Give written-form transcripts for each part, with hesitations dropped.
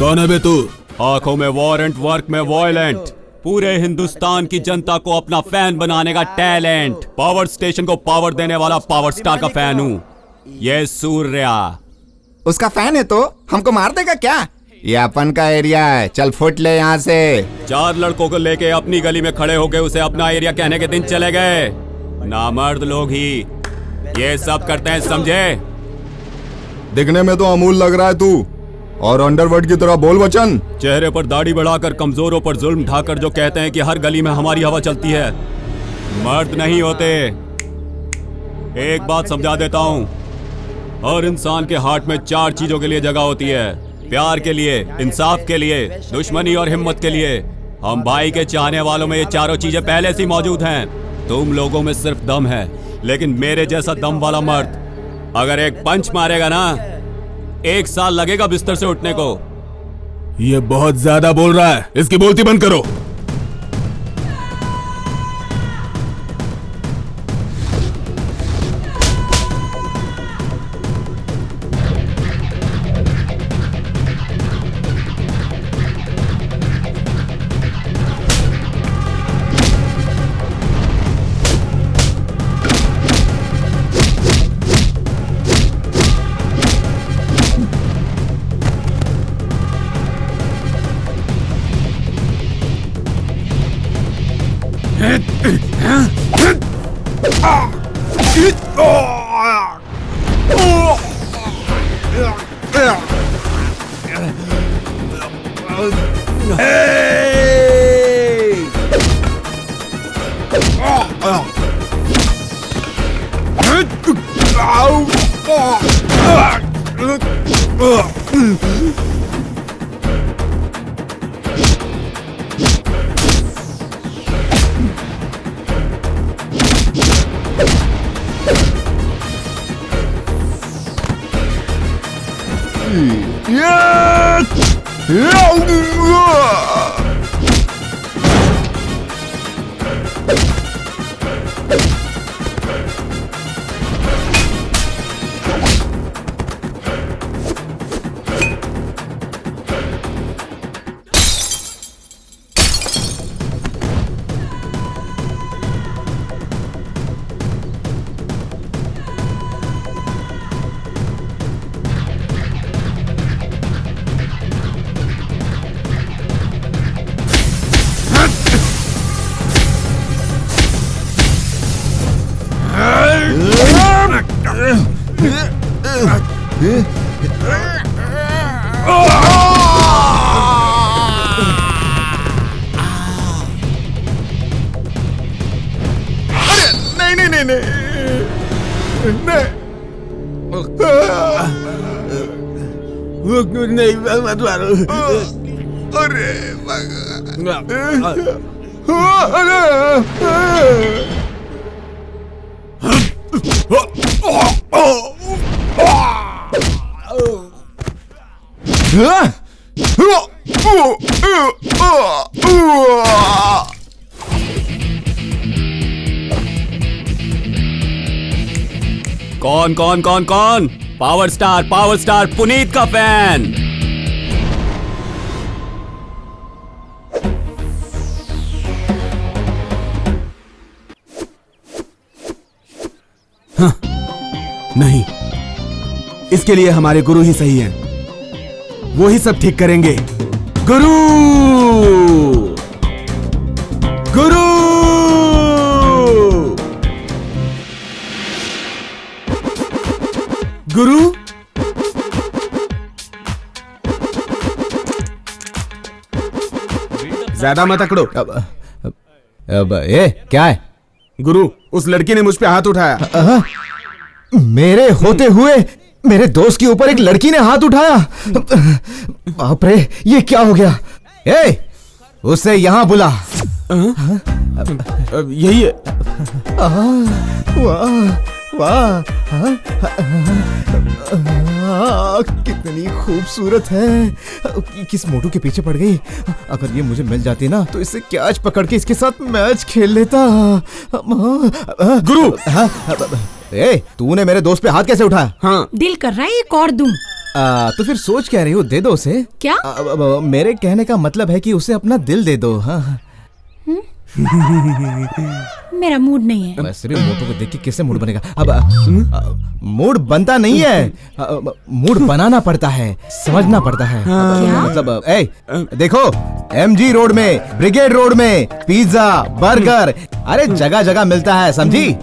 कौन है बे तू? आंखों में वारंट, वर्क में वॉयलेंट, पूरे हिंदुस्तान की जनता को अपना फैन बनाने का टैलेंट, पावर स्टेशन को पावर देने वाला पावर स्टार का फैन हूँ। ये सूर्या उसका फैन है तो हमको मार देगा क्या? ये अपन का एरिया है, चल फुट ले यहाँ से। 4 लड़कों को लेके अपनी गली में खड़े होके उसे अपना एरिया कहने के दिन चले गए। नामर्द लोग ही ये सब करते हैं, समझे? दिखने में तो अमूल लग रहा है तू, और अंडरवर्ल्ड की तरह बोल वचन। चेहरे पर दाढ़ी बढ़ाकर, कमजोरों पर जुल्म ढाकर जो कहते हैं कि हर गली में हमारी हवा चलती है, मर्द नहीं होते। एक बात समझा देता हूँ, हर इंसान के हार्ट में 4 चीजों के लिए जगह होती है। प्यार के लिए, इंसाफ के लिए, दुश्मनी और हिम्मत के लिए। हम भाई के चाहने वालों में ये चारों चीजें पहले से मौजूद हैं। तुम लोगों में सिर्फ दम है, लेकिन मेरे जैसा दम वाला मर्द अगर एक पंच मारेगा ना, 1 साल लगेगा बिस्तर से उठने को। ये बहुत ज्यादा बोल रहा है, इसकी बोलती बंद करो। नहीं मत मारो। अरे कौन कौन कौन कौन? पावर स्टार पुनीत का फैन। हाँ, नहीं, इसके लिए हमारे गुरु ही सही हैं। वो ही सब ठीक करेंगे। गुरु गुरु गुरु ज्यादा मत अकड़ो। अब ये क्या है? गुरु, उस लड़की ने मुझ पे हाथ उठाया। मेरे होते हुए मेरे दोस्त के ऊपर एक लड़की ने हाथ उठाया? बाप रे, ये क्या हो गया? ए, उसे यहाँ बुला। यही है। वाह वाह, कितनी खूबसूरत है। किस मोटू के पीछे पड़ गई? अगर ये मुझे मिल जाती ना तो इससे कैच पकड़ के इसके साथ मैच खेल लेता। गुरु, तूने मेरे दोस्त पे हाथ कैसे उठाया? हाँ, दिल कर रहा है एक और दूं। तो फिर सोच कह रही हो, दे दो उसे। क्या? मेरे कहने का मतलब है कि उसे अपना दिल दे दो। हाँ मेरा मूड नहीं है। वैसे भी मोटो को देख के कैसे मूड बनेगा? मूड बनता नहीं है, मूड बनाना पड़ता है, समझना पड़ता है। क्या? मतलब देखो, MG रोड में, ब्रिगेड रोड में पिज्जा, बर्गर, अरे जगह जगह मिलता है, समझी?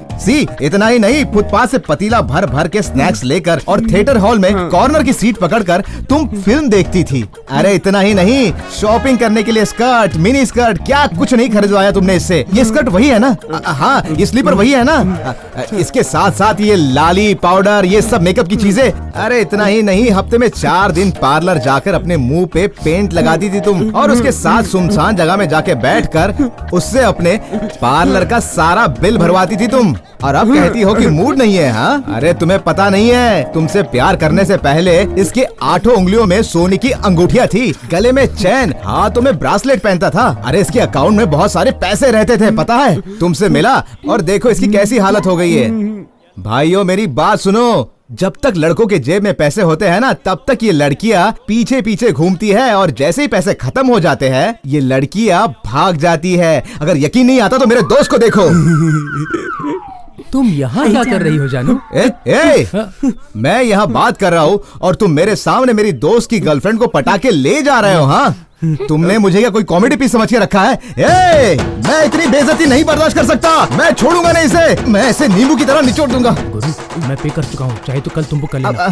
इतना ही नहीं, फुटपाथ से पतीला भर भर के स्नैक्स लेकर और थिएटर हॉल में कॉर्नर की सीट पकड़कर तुम फिल्म देखती थी। अरे इतना ही नहीं, शॉपिंग करने के लिए स्कर्ट, मिनी स्कर्ट, क्या कुछ नहीं खरीदवाया तुमने इससे। ये स्कर्ट वही है ना? हाँ, ये स्लीपर वही है ना? इसके साथ साथ ये लाली, पाउडर, ये सब मेकअप की चीजें। अरे इतना ही नहीं, हफ्ते में 4 दिन पार्लर जाकर अपने मुंह पे पेंट लगाती थी तुम, और उसके साथ सुनसान जगह में जाके बैठकर उससे अपने पार्लर का सारा बिल भरवाती थी तुम। और अब कहती हो कि मूड नहीं है? हाँ, अरे तुम्हें पता नहीं है, तुमसे प्यार करने से पहले इसके 8 उंगलियों में सोने की अंगूठियां थी, गले में चैन, हाथों में ब्रासलेट पहनता था। अरे इसके अकाउंट में बहुत सारे पैसे रहते थे, पता है? तुमसे मिला और देखो इसकी कैसी हालत हो गई है। भाइयों मेरी बात सुनो, जब तक लड़कों के जेब में पैसे होते हैं ना, तब तक ये लड़कियां पीछे पीछे घूमती है, और जैसे ही पैसे खत्म हो जाते हैं ये लड़कियां भाग जाती है। अगर यकीन नहीं आता तो मेरे दोस्त को देखो। तुम यहाँ क्या कर रही हो जानू? मैं यहाँ बात कर रहा हूँ और तुम मेरे सामने मेरी दोस्त की गर्लफ्रेंड को पटा के ले जा रहे हो। हाँ, तुमने मुझे क्या कोई कॉमेडी पीस समझ के रखा है? मैं इतनी बेइज्जती नहीं बर्दाश्त कर सकता, मैं छोड़ूंगा नहीं इसे, मैं इसे नींबू की तरह निचोड़ दूंगा। गुरु, मैं पे कर चुका हूँ, चाहे तो कल तुमको कर लेना।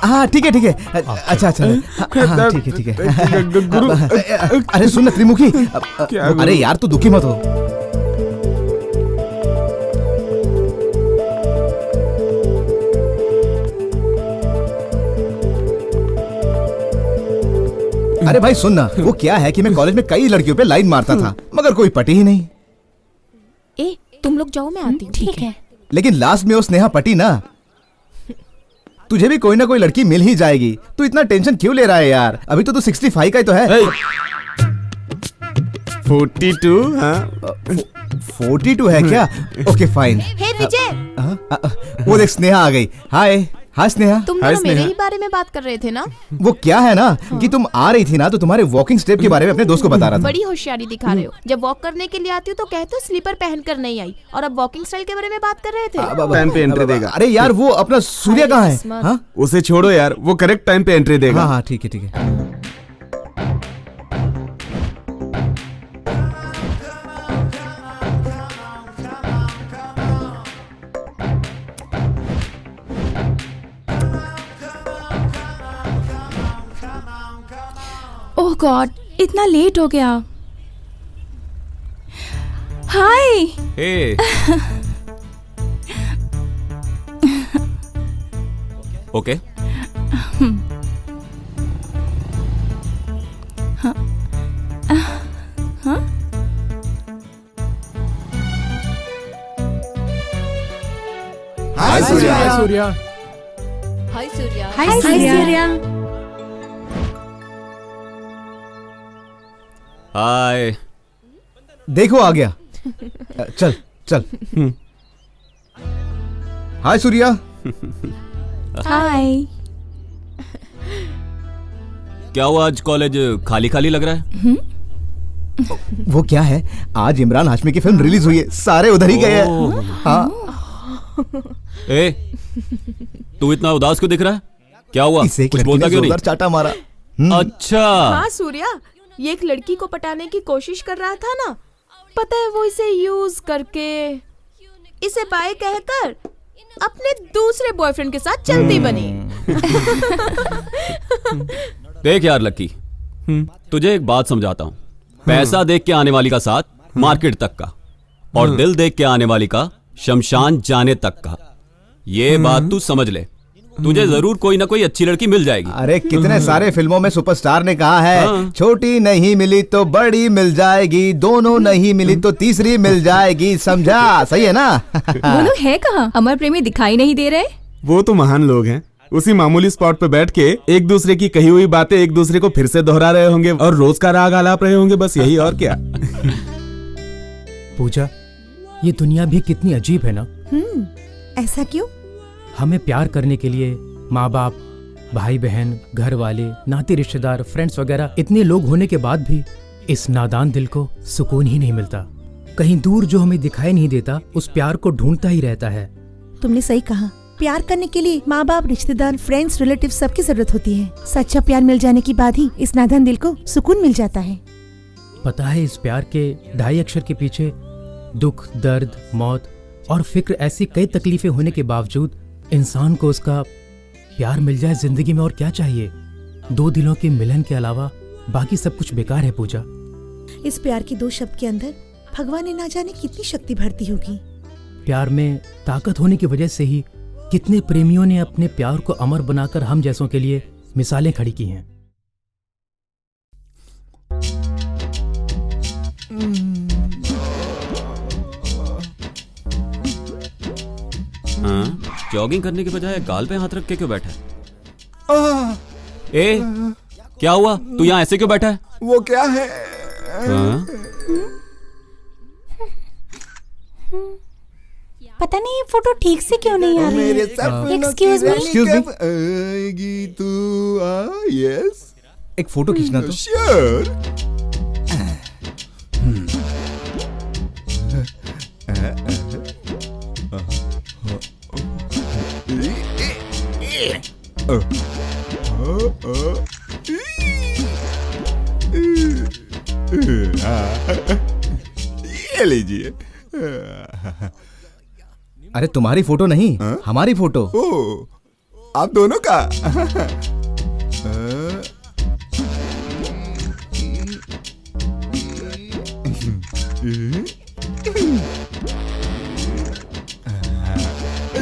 हाँ ठीक है। अच्छा, हाँ ठीक है। गुरु, अरे सुन त्रिमुखी, अरे यार तू दुखी मत हो। अरे भाई सुन ना, वो क्या है कि मैं कॉलेज में कई लड़कियों पे लाइन मारता था, मगर कोई पटी ही नहीं। तुम लोग जाओ, मैं आती हूँ। ठीक है। लेकिन लास्ट में वो स्नेहा पटी ना। तुझे भी कोई ना कोई लड़की मिल ही जाएगी, तू इतना टेंशन क्यों ले रहा है यार? अभी तो तू 65 का ही तो है। 42? हाँ 42 है क्या? Okay fine. हे विजय, वो देख स्नेहा आ गई। हाय स्नेहा। तुम दोनों मेरे ही बारे में बात कर रहे थे ना? वो क्या है ना कि तुम आ रही थी ना, तो तुम्हारे वॉकिंग स्टेप के बारे में अपने दोस्त को बता रहा था। बड़ी होशियारी दिखा रहे हो। जब वॉक करने के लिए आती हो तो कहते हो स्लीपर पहन कर नहीं आई, और अब वॉकिंग स्टाइल के बारे में बात कर रहे थे। टाइम पे एंट्री देगा। अरे यार वो अपना सूर्य कहाँ है? हाँ उसे छोड़ो यार, वो करेक्ट टाइम पे एंट्री देगा। हाँ ठीक है। ओह गॉड, इतना लेट हो गया। हाय। हे। ओके। हाय सूर्या। हाय सूर्या। हाय सूर्या। हाय। देखो आ गया। चल। हाय सूर्या। हाय। क्या हुआ, आज कॉलेज खाली खाली लग रहा है? वो क्या है, आज इमरान हाशमी की फिल्म रिलीज हुई है, सारे उधर ही गए हैं। हाँ। तू इतना उदास क्यों दिख रहा है? क्या हुआ? इसे कुछ बोलता क्यों नहीं? चाटा मारा। अच्छा। हाँ सूर्या, ये एक लड़की को पटाने की कोशिश कर रहा था ना, पता है वो इसे यूज करके, इसे बाय कहकर अपने दूसरे बॉयफ्रेंड के साथ चलती बनी। देख यार लक्की, तुझे एक बात समझाता हूँ। पैसा देख के आने वाली का साथ मार्केट तक का, और दिल देख के आने वाली का शमशान जाने तक का। ये बात तू समझ ले, तुझे जरूर कोई ना कोई अच्छी लड़की मिल जाएगी। अरे कितने सारे फिल्मों में सुपरस्टार ने कहा है, छोटी नहीं मिली तो बड़ी मिल जाएगी, दोनों नहीं मिली तो तीसरी मिल जाएगी, समझा? सही है ना? बोलो है कहाँ? अमर प्रेमी दिखाई नहीं दे रहे? वो तो महान लोग हैं, उसी मामूली स्पॉट पे बैठ के एक दूसरे की कही हुई बातें एक दूसरे को फिर से दोहरा रहे होंगे और रोज का राग आलाप रहे होंगे, बस यही और क्या। पूजा, ये दुनिया भी कितनी अजीब है ना। ऐसा क्यों? हमें प्यार करने के लिए माँ बाप भाई बहन, घर वाले, नाते रिश्तेदार, फ्रेंड्स वगैरह इतने लोग होने के बाद भी इस नादान दिल को सुकून ही नहीं मिलता। कहीं दूर जो हमें दिखाई नहीं देता उस प्यार को ढूंढता ही रहता है। तुमने सही कहा, प्यार करने के लिए माँ बाप, रिश्तेदार, फ्रेंड्स, रिलेटिव सबकी जरूरत होती है। सच्चा प्यार मिल जाने के बाद ही इस नादान दिल को सुकून मिल जाता है। पता है, इस प्यार के 2.5 अक्षर के पीछे दुख, दर्द, मौत और फिक्र ऐसी कई तकलीफें होने के बावजूद इंसान को उसका प्यार मिल जाए जिंदगी में और क्या चाहिए। 2 दिलों के मिलन के अलावा बाकी सब कुछ बेकार है पूजा। इस प्यार की 2 शब्द के अंदर भगवान ने ना जाने कितनी शक्ति भरती होगी। प्यार में ताकत होने की वजह से ही कितने प्रेमियों ने अपने प्यार को अमर बनाकर हम जैसों के लिए मिसालें खड़ी की हैं। हाँ, जॉगिंग करने के बजाय गाल पे हाथ रख के क्यों बैठा है? ए, क्या हुआ? तू यहाँ ऐसे क्यों बैठा है? वो क्या है? हाँ? पता नहीं ये फोटो ठीक से क्यों नहीं आ रही है। Excuse me. एक्सक्यूज मी, आएगी तू यस एक फोटो खींचना तो। श्योर। ये लीजिए। अरे तुम्हारी फोटो नहीं, हमारी फोटो। ओ, आप दोनों का।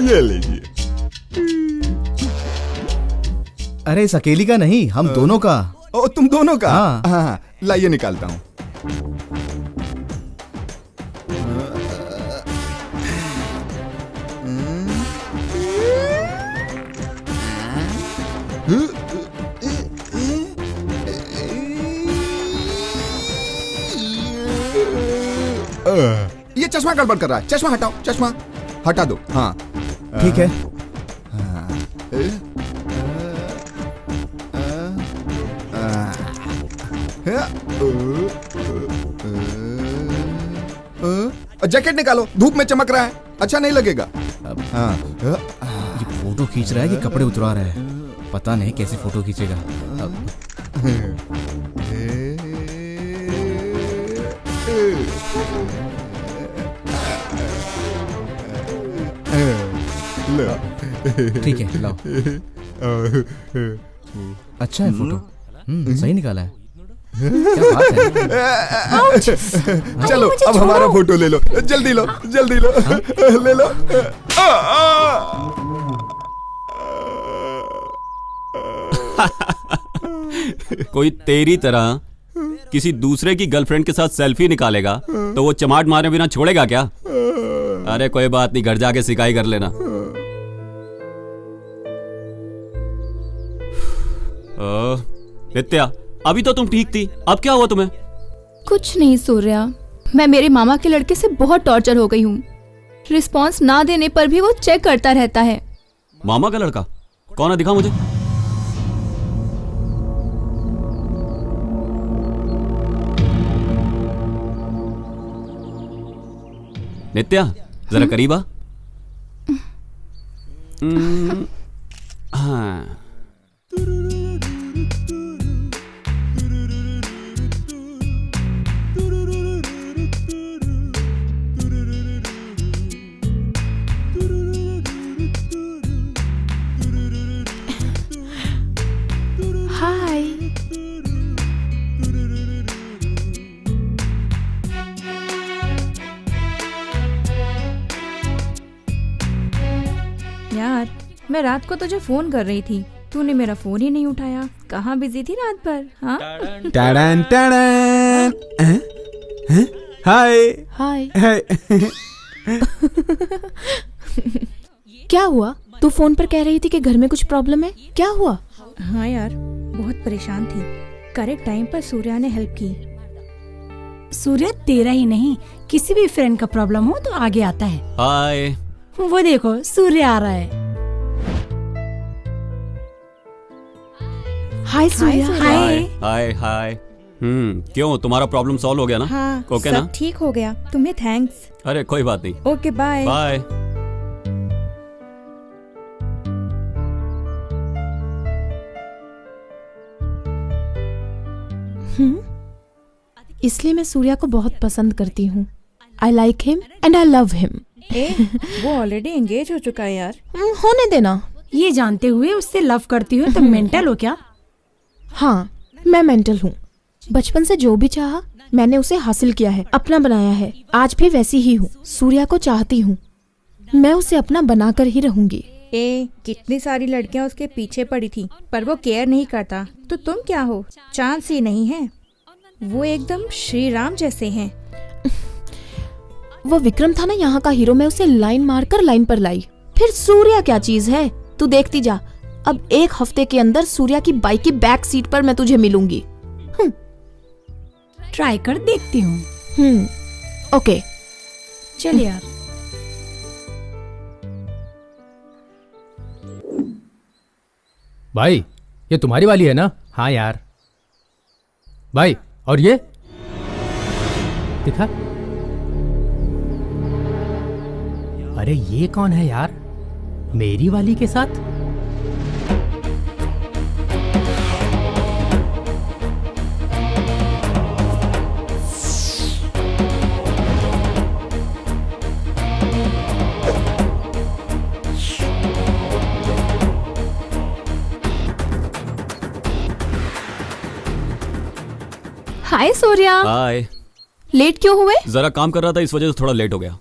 ये लीजिए। अरे इस अकेली का नहीं, हम दोनों का। ओ, तुम दोनों का? हाँ। हाँ, लाइए निकालता हूँ। ये चश्मा गड़बड़ कर रहा है। चश्मा हटाओ, चश्मा हटा दो। हाँ ठीक है। जैकेट निकालो, धूप में चमक रहा है, अच्छा नहीं लगेगा। हाँ। ये फोटो खींच रहा है कि कपड़े उतरा रहा है, पता नहीं कैसी फोटो खींचेगा। ठीक है, लाओ। अच्छा है फोटो। सही निकाला है। क्या बात है। चलो अब हमारा फोटो ले लो, जल्दी लो, जल्दी लो। ले लो। कोई तेरी तरह किसी दूसरे की गर्लफ्रेंड के साथ सेल्फी निकालेगा तो वो चमाट मारे बिना छोड़ेगा क्या? अरे कोई बात नहीं, घर जाके सिकाई कर लेना। नित्या, अभी तो तुम ठीक थी, अब क्या हुआ तुम्हें? कुछ नहीं सूर्या, मैं मेरे मामा के लड़के से बहुत टॉर्चर हो गई हूँ। रिस्पॉन्स ना देने पर भी वो चेक करता रहता है। मामा का लड़का? कौन है, दिखा मुझे। नित्या जरा करीब आ। हाँ, हाय। यार, मैं रात को तुझे फोन कर रही थी, तूने मेरा फोन ही नहीं उठाया। कहाँ बिजी थी रात भर? हाँ, टाडन टाडन। हाय हाय। हाय। क्या हुआ? तू फोन पर कह रही थी कि घर में कुछ प्रॉब्लम है, क्या हुआ? हाँ यार, बहुत परेशान थी। करेक्ट टाइम पर सूर्या ने हेल्प की। सूर्या तेरा ही नहीं, किसी भी फ्रेंड का प्रॉब्लम हो तो आगे आता है। हाय। वो देखो सूर्या आ रहा है। हाय सूर्या। हाय। हाय हाय। क्यों, तुम्हारा प्रॉब्लम सॉल्व हो गया ना? हाँ, ओके ना? सब ठीक हो गया। तुम्हें थैंक्स। अरे कोई बात नहीं। Okay bye. बाय। इसलिए मैं सूर्या को बहुत पसंद करती हूँ। I like him and I love him. वो ऑलरेडी एंगेज हो चुका है यार। होने देना। ये जानते हुए उससे लव करती हो तो मेंटल हो क्या? हाँ, मैं मेंटल हूँ। बचपन से जो भी चाहा मैंने उसे हासिल किया है, अपना बनाया है। आज भी वैसी ही हूँ। सूर्या को चाहती हूँ, मैं उसे अपना बनाकर ही रहूंगी। कितनी सारी लड़कियां उसके पीछे पड़ी थी पर वो केयर नहीं करता, तो तुम क्या हो? चांस ही नहीं है। वो एकदम श्री राम जैसे हैं। वो विक्रम था ना यहाँ का हीरो, मैं उसे लाइन मारकर लाइन पर लाई। फिर सूर्या क्या चीज है, तू देखती जा। अब 1 हफ्ते के अंदर सूर्या की बाइक की बैक सीट पर मैं तुझे मिलूंगी। ट्राई कर देखती हूँ। ओके चल यार। भाई ये तुम्हारी वाली है ना? हाँ यार। भाई और ये दिखा। अरे ये कौन है यार, मेरी वाली के साथ? हाय सूर्या। हाय। लेट क्यों हुए? जरा काम कर रहा था, इस वजह से थोड़ा लेट हो गया।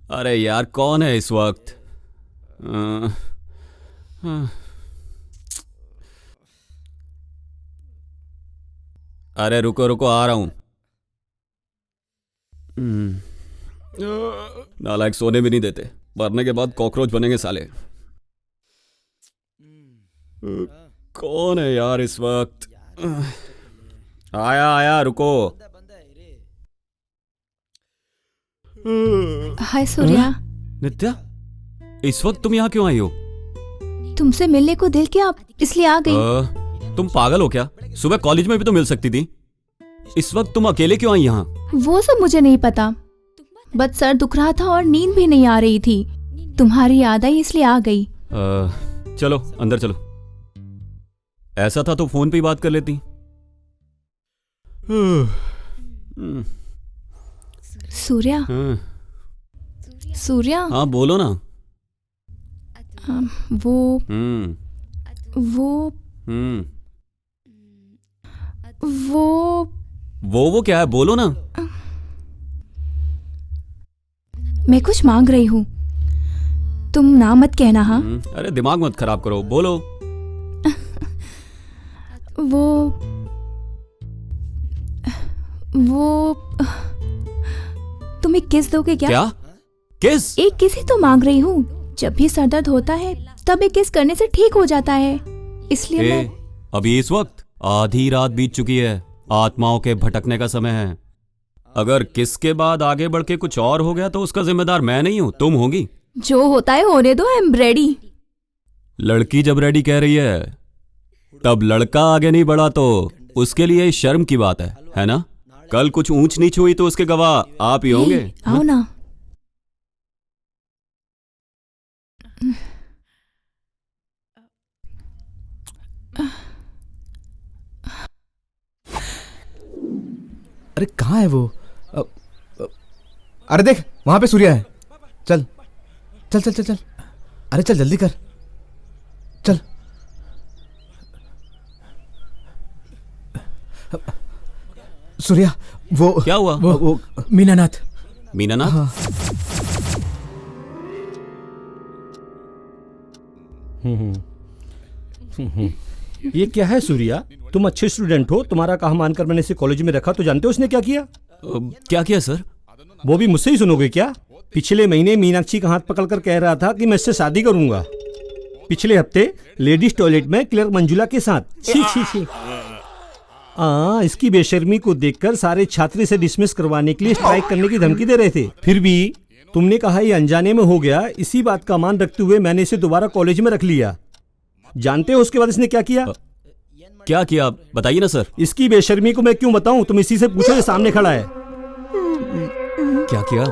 अरे यार कौन है इस वक्त? अरे रुको रुको, आ रहा हूं। नालायक सोने भी नहीं देते, मरने के बाद कॉकरोच बनेंगे साले। कौन है यार इस वक्त? आया आया, रुको। हाय सूर्या। नित्या, इस वक्त तुम यहाँ क्यों आई हो? तुमसे मिलने को दिल किया, इसलिए आ गई। तुम पागल हो क्या? सुबह कॉलेज में भी तो मिल सकती थी। इस वक्त तुम अकेले क्यों आई यहाँ? वो सब मुझे नहीं पता, बस सर दुख रहा था और नींद भी नहीं आ रही थी। तुम्हारी याद आई इसलिए आ गई। चलो अंदर चलो। ऐसा था तो फोन पे ही बात कर लेती। सूर्या। सूर्या। हाँ बोलो ना। वो वो क्या है, बोलो ना। मैं कुछ मांग रही हूँ, तुम ना मत कहना। हाँ। अरे दिमाग मत खराब करो, बोलो। वो तुम एक किस दोगे क्या? क्या किस? एक किस ही तो मांग रही हूँ। जब भी सर दर्द होता है तब एक किस करने से ठीक हो जाता है, इसलिए मैं... अभी इस वक्त आधी रात बीत चुकी है, आत्माओं के भटकने का समय है। अगर किस के बाद आगे बढ़ के कुछ और हो गया तो उसका जिम्मेदार मैं नहीं हूँ, तुम होगी। जो होता है होने दो, आई एम रेडी। लड़की जब रेडी कह रही है तब लड़का आगे नहीं बढ़ा तो उसके लिए शर्म की बात है ना? कल कुछ ऊंच नीच हुई तो उसके गवाह आप ही होंगे। आओ ना। अरे कहाँ है वो? अरे देख वहां पे सूर्या है। चल चल चल चल चल। अरे चल जल्दी कर, चल। सूर्या वो क्या हुआ? वो मीनानाथ। मीनानाथ? हाँ। ये क्या है सूर्या? तुम अच्छे स्टूडेंट हो, तुम्हारा कहा मानकर मैंने इसे कॉलेज में रखा, तो जानते हो उसने क्या किया? क्या किया सर? वो भी मुझसे ही सुनोगे क्या? पिछले महीने मीनाक्षी का हाथ पकड़कर कह रहा था कि मैं इससे शादी करूंगा। पिछले हफ्ते लेडीज टॉयलेट में क्लर्क मंजुला के साथ। छी छी छी। इसकी बेशर्मी को देखकर सारे छात्र इसे डिसमिस करवाने के लिए स्ट्राइक करने की धमकी दे रहे थे। फिर भी तुमने कहा ये अनजाने में हो गया। इसी बात का मान रखते हुए मैंने इसे दोबारा कॉलेज में रख लिया। जानते हो उसके बाद इसने क्या किया? क्या किया बताइए ना सर। इसकी बेशर्मी को मैं क्यों बताऊं? तुम इसी से पूछो, ये सामने खड़ा है। क्या किया?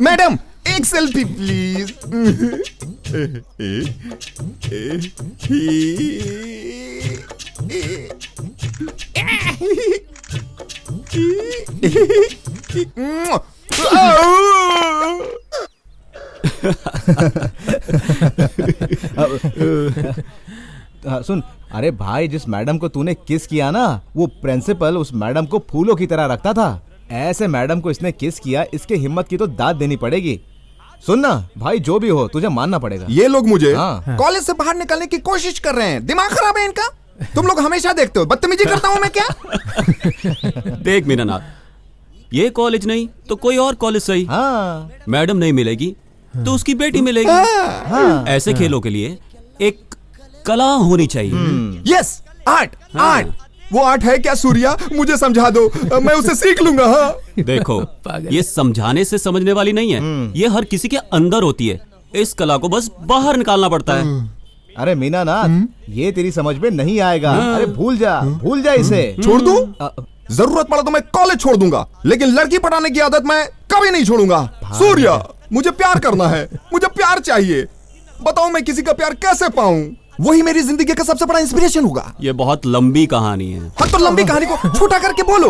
मैडम एक सेल्फी प्लीज। सुन, अरे भाई, जिस मैडम को तूने किस किया ना, वो प्रिंसिपल उस मैडम को फूलों की तरह रखता था। ऐसे मैडम को इसने किस किया, इसके हिम्मत की तो दाद देनी पड़ेगी। सुन ना भाई, जो भी हो तुझे मानना पड़ेगा। ये लोग मुझे कॉलेज से बाहर निकालने की कोशिश कर रहे हैं। दिमाग खराब है इनका। तुम लोग हमेशा देखते हो बदतमीजी करता हूँ मैं क्या? देख मीनानाथ, ये कॉलेज नहीं तो कोई और कॉलेज सही। मैडम नहीं मिलेगी तो उसकी बेटी मिलेगी। ऐसे खेलों के लिए एक कला होनी चाहिए। Yes, art. आर्ट वो आर्ट है क्या सूर्या? मुझे समझा दो, मैं उसे सीख लूंगा। हाँ देखो, ये समझाने से समझने वाली नहीं है, ये हर किसी के अंदर होती है। इस कला को बस बाहर निकालना पड़ता है। अरे मीनानाथ, ये तेरी समझ में नहीं आएगा। अरे भूल जा इसे। छोड़ दूं? जरूरत पड़ा तो मैं कॉलेज छोड़ दूंगा, लेकिन लड़की पटाने की आदत मैं कभी नहीं छोड़ूंगा। सूर्या, मुझे प्यार करना है, मुझे प्यार चाहिए। बताओ मैं किसी का प्यार कैसे पाऊं? वही मेरी जिंदगी का सबसे बड़ा इंस्पिरेशन होगा। ये बहुत लंबी कहानी है। हाँ तो लंबी कहानी को छोटा करके बोलो।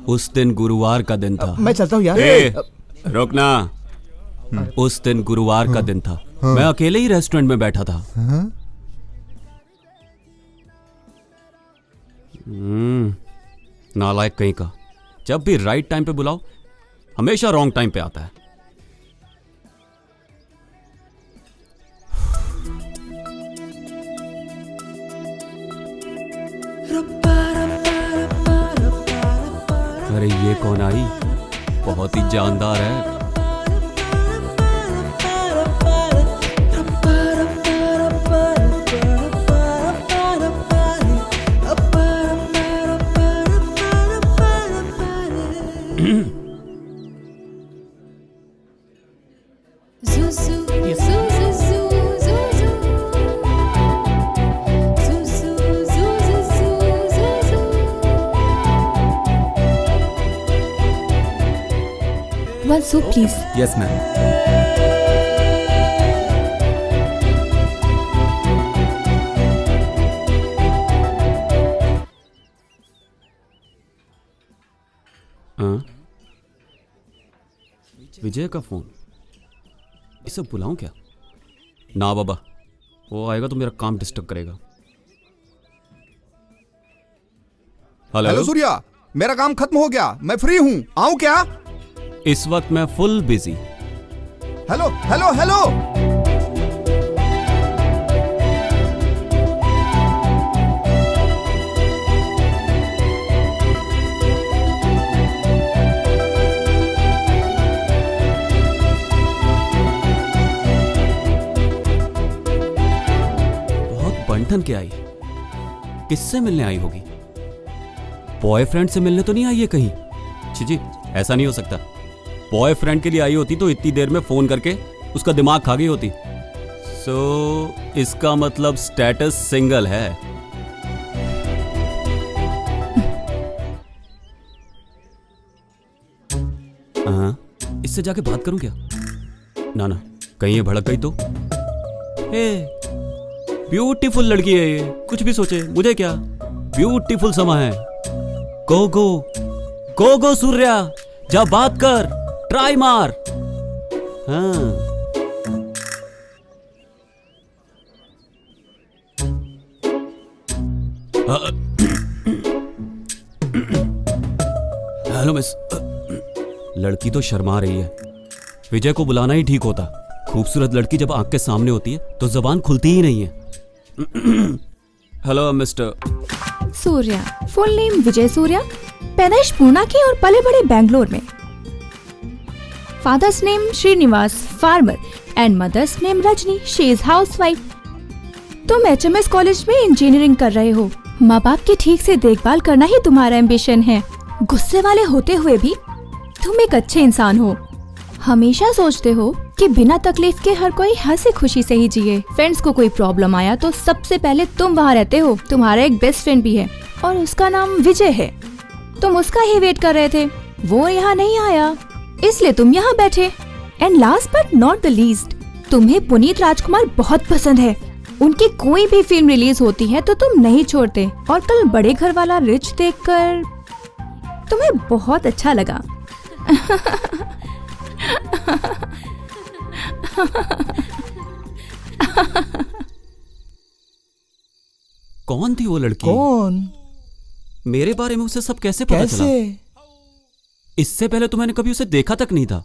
उस दिन गुरुवार का दिन था। मैं चलता हूँ यार। रुकना। उस दिन गुरुवार का दिन था। मैं अकेले ही रेस्टोरेंट में बैठा था। नालायक कहीं का, जब भी राइट टाइम पे बुलाओ हमेशा रॉन्ग टाइम पे आता है। अरे ये कौन आई? बहुत ही जानदार है। One soup, please. Yes ma'am. Vijay का फोन। इसे बुलाऊं क्या? ना बाबा, वो आएगा तो मेरा काम डिस्टर्ब करेगा। हेलो सूर्या, मेरा काम खत्म हो गया, मैं फ्री हूँ, आऊं क्या? इस वक्त मैं full busy. Hello hello hello. बहुत बंठन के आई। किससे मिलने आई होगी? बॉयफ्रेंड से मिलने तो नहीं आई है कहीं? जी, ऐसा नहीं हो सकता। बॉयफ्रेंड के लिए आई होती तो इतनी देर में फोन करके उसका दिमाग खा गई होती। सो इसका मतलब स्टेटस सिंगल है। हाँ, इससे जाके बात करूं क्या? ना ना, कहीं ये भड़क गई तो? ब्यूटीफुल लड़की है ये, कुछ भी सोचे, मुझे क्या? ब्यूटीफुल समा है। गो गो गो गो सूर्या, जा बात कर, ट्राई मार। हाँ हेलो मिस। लड़की तो शर्मा रही है, विजय को बुलाना ही ठीक होता। खूबसूरत लड़की जब आंख के सामने होती है तो जबान खुलती ही नहीं है। Hello mister Surya, full name Vijay Surya, पैदाइश पूना की और पले बड़े बैंगलोर में। Father's name Srinivas, farmer, and mother's name Rajni, she is housewife. तुम HMS कॉलेज में इंजीनियरिंग कर रहे हो। माँ बाप की ठीक से देखभाल करना ही तुम्हारा एम्बिशन है। गुस्से वाले होते हुए भी तुम एक अच्छे इंसान हो। हमेशा सोचते हो कि बिना तकलीफ के हर कोई हंसी खुशी से ही जिए। फ्रेंड्स को कोई प्रॉब्लम आया तो सबसे पहले तुम वहाँ रहते हो। तुम्हारा एक बेस्ट फ्रेंड भी है और उसका नाम विजय है। तुम उसका ही वेट कर रहे थे, वो यहाँ नहीं आया इसलिए तुम यहाँ बैठे। And last but not the least, तुम्हें पुनीत राजकुमार बहुत पसंद है। उनकी कोई भी फिल्म रिलीज होती है तो तुम नहीं छोड़ते। और कल बड़े घर वाला रिच देखकर तुम्हें बहुत अच्छा लगा। कौन थी वो लड़की? कौन? मेरे बारे में उसे सब कैसे पता चला? इससे पहले तो मैंने कभी उसे देखा तक नहीं था।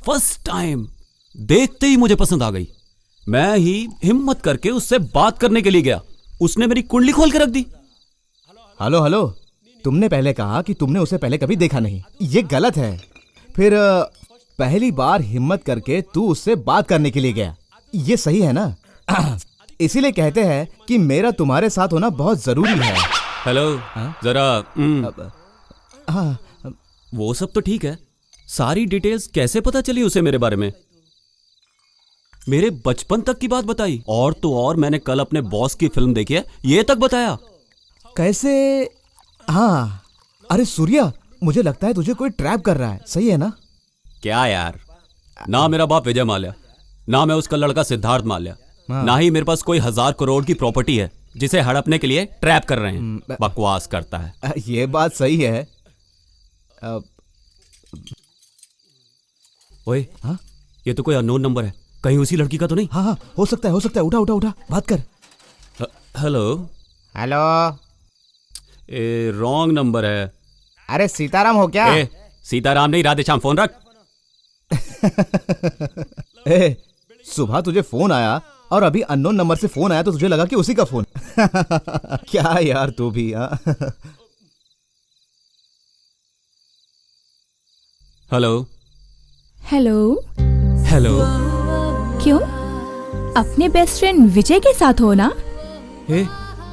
फर्स्ट टाइम देखते ही मुझे पसंद आ गई। मैं ही हिम्मत करके उससे बात करने के लिए गया, उसने मेरी कुंडली खोल के रख दी। हेलो हेलो, तुमने पहले कहा कि तुमने उसे पहले कभी देखा नहीं, ये गलत है। फिर पहली बार हिम्मत करके तू उससे बात करने के लिए गया, ये सही है ना? इसीलिए कहते हैं कि मेरा तुम्हारे साथ होना बहुत जरूरी है। हेलो, जरा हाँ, वो सब तो ठीक है, सारी डिटेल्स कैसे पता चली उसे मेरे बारे में? मेरे बचपन तक की बात बताई, और तो और मैंने कल अपने बॉस की फिल्म देखी है, ये तक बताया। कैसे? हाँ, अरे सूर्या, मुझे लगता है तुझे कोई ट्रैप कर रहा है, सही है ना? क्या यार, ना मेरा बाप विजय माल्या, ना मैं उसका लड़का सिद्धार्थ माल्या, ना ही मेरे पास कोई 1000 करोड़ की प्रॉपर्टी है जिसे हड़पने के लिए ट्रैप कर रहे हैं। बकवास करता है। ये बात सही है। ओए, हाँ, ये तो कोई अननोन नंबर है, कहीं उसी लड़की का तो नहीं? हाँ हाँ, हो सकता है, हो सकता है। उठा उठा उठा, बात कर। हेलो हेलो, ए रॉन्ग नंबर है। अरे सीताराम हो क्या? सीताराम नहीं, राधेश्याम, फोन रख। सुबह तुझे फोन आया और अभी अननोन नंबर से फोन आया तो तुझे लगा कि उसी का फोन। क्या यार तू भी। हेलो हेलो हेलो, क्यों? अपने बेस्ट फ्रेंड विजय के साथ हो ना?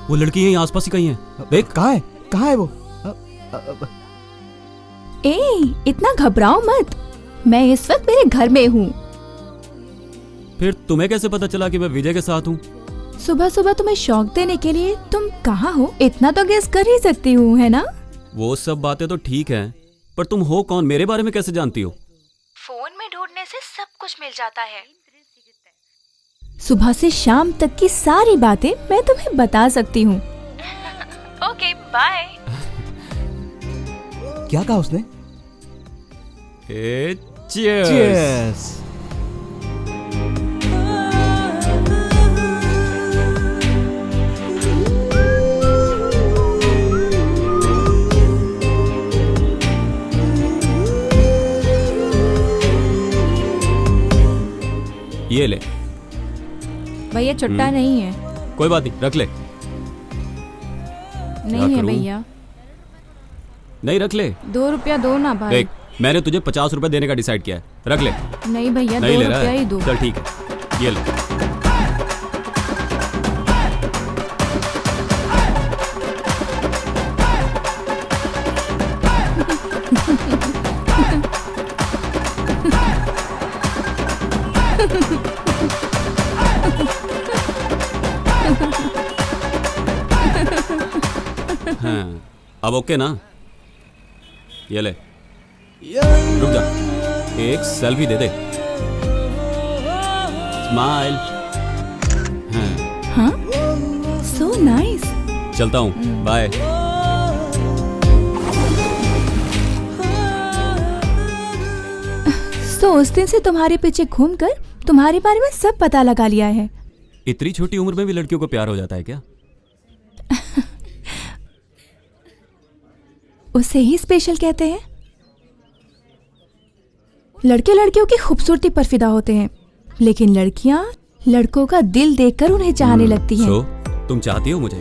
वो लड़की यहीं आसपास ही कहीं है, देख। कहाँ है? कहाँ है वो? इतना घबराओ मत, मैं इस वक्त मेरे घर में हूँ। फिर तुम्हें कैसे पता चला कि मैं विजय के साथ हूँ? सुबह सुबह तुम्हें शौक देने के लिए तुम कहाँ हो इतना तो गेस कर ही सकती हूँ, है ना? वो सब बातें तो ठीक हैं, पर तुम हो कौन, मेरे बारे में कैसे जानती हो? फोन में ढूंढने से सब कुछ मिल जाता है। सुबह से शाम तक की सारी बातें मैं तुम्हें बता सकती हूँ। Okay, bye. क्या कहा उसने? चीयर्स। ये ले। भैया चुट्टा नहीं है। कोई बात नहीं, रख ले। नहीं है भैया। नहीं, रख ले। 2 रुपया दो ना भाई। देख, मैंने तुझे 50 रुपए देने का डिसाइड किया है, रख ले। नहीं भैया, 2 रुपया ही दो। चल ठीक है, ये ले। हाँ, अब ओके ना? ये ले, रुक जा। एक सेल्फी दे दे। स्माइल। हाँ, सो नाइस। चलता हूँ, बाय। सो उस दिन से तुम्हारे पीछे घूमकर तुम्हारे बारे में सब पता लगा लिया है। इतनी छोटी उम्र में भी लड़कियों को प्यार हो जाता है क्या? उसे ही स्पेशल कहते हैं। लड़के लड़कियों की खूबसूरती पर फिदा होते हैं, लेकिन लड़कियां लड़कों का दिल देखकर उन्हें चाहने लगती हैं। सो, तुम चाहती हो मुझे?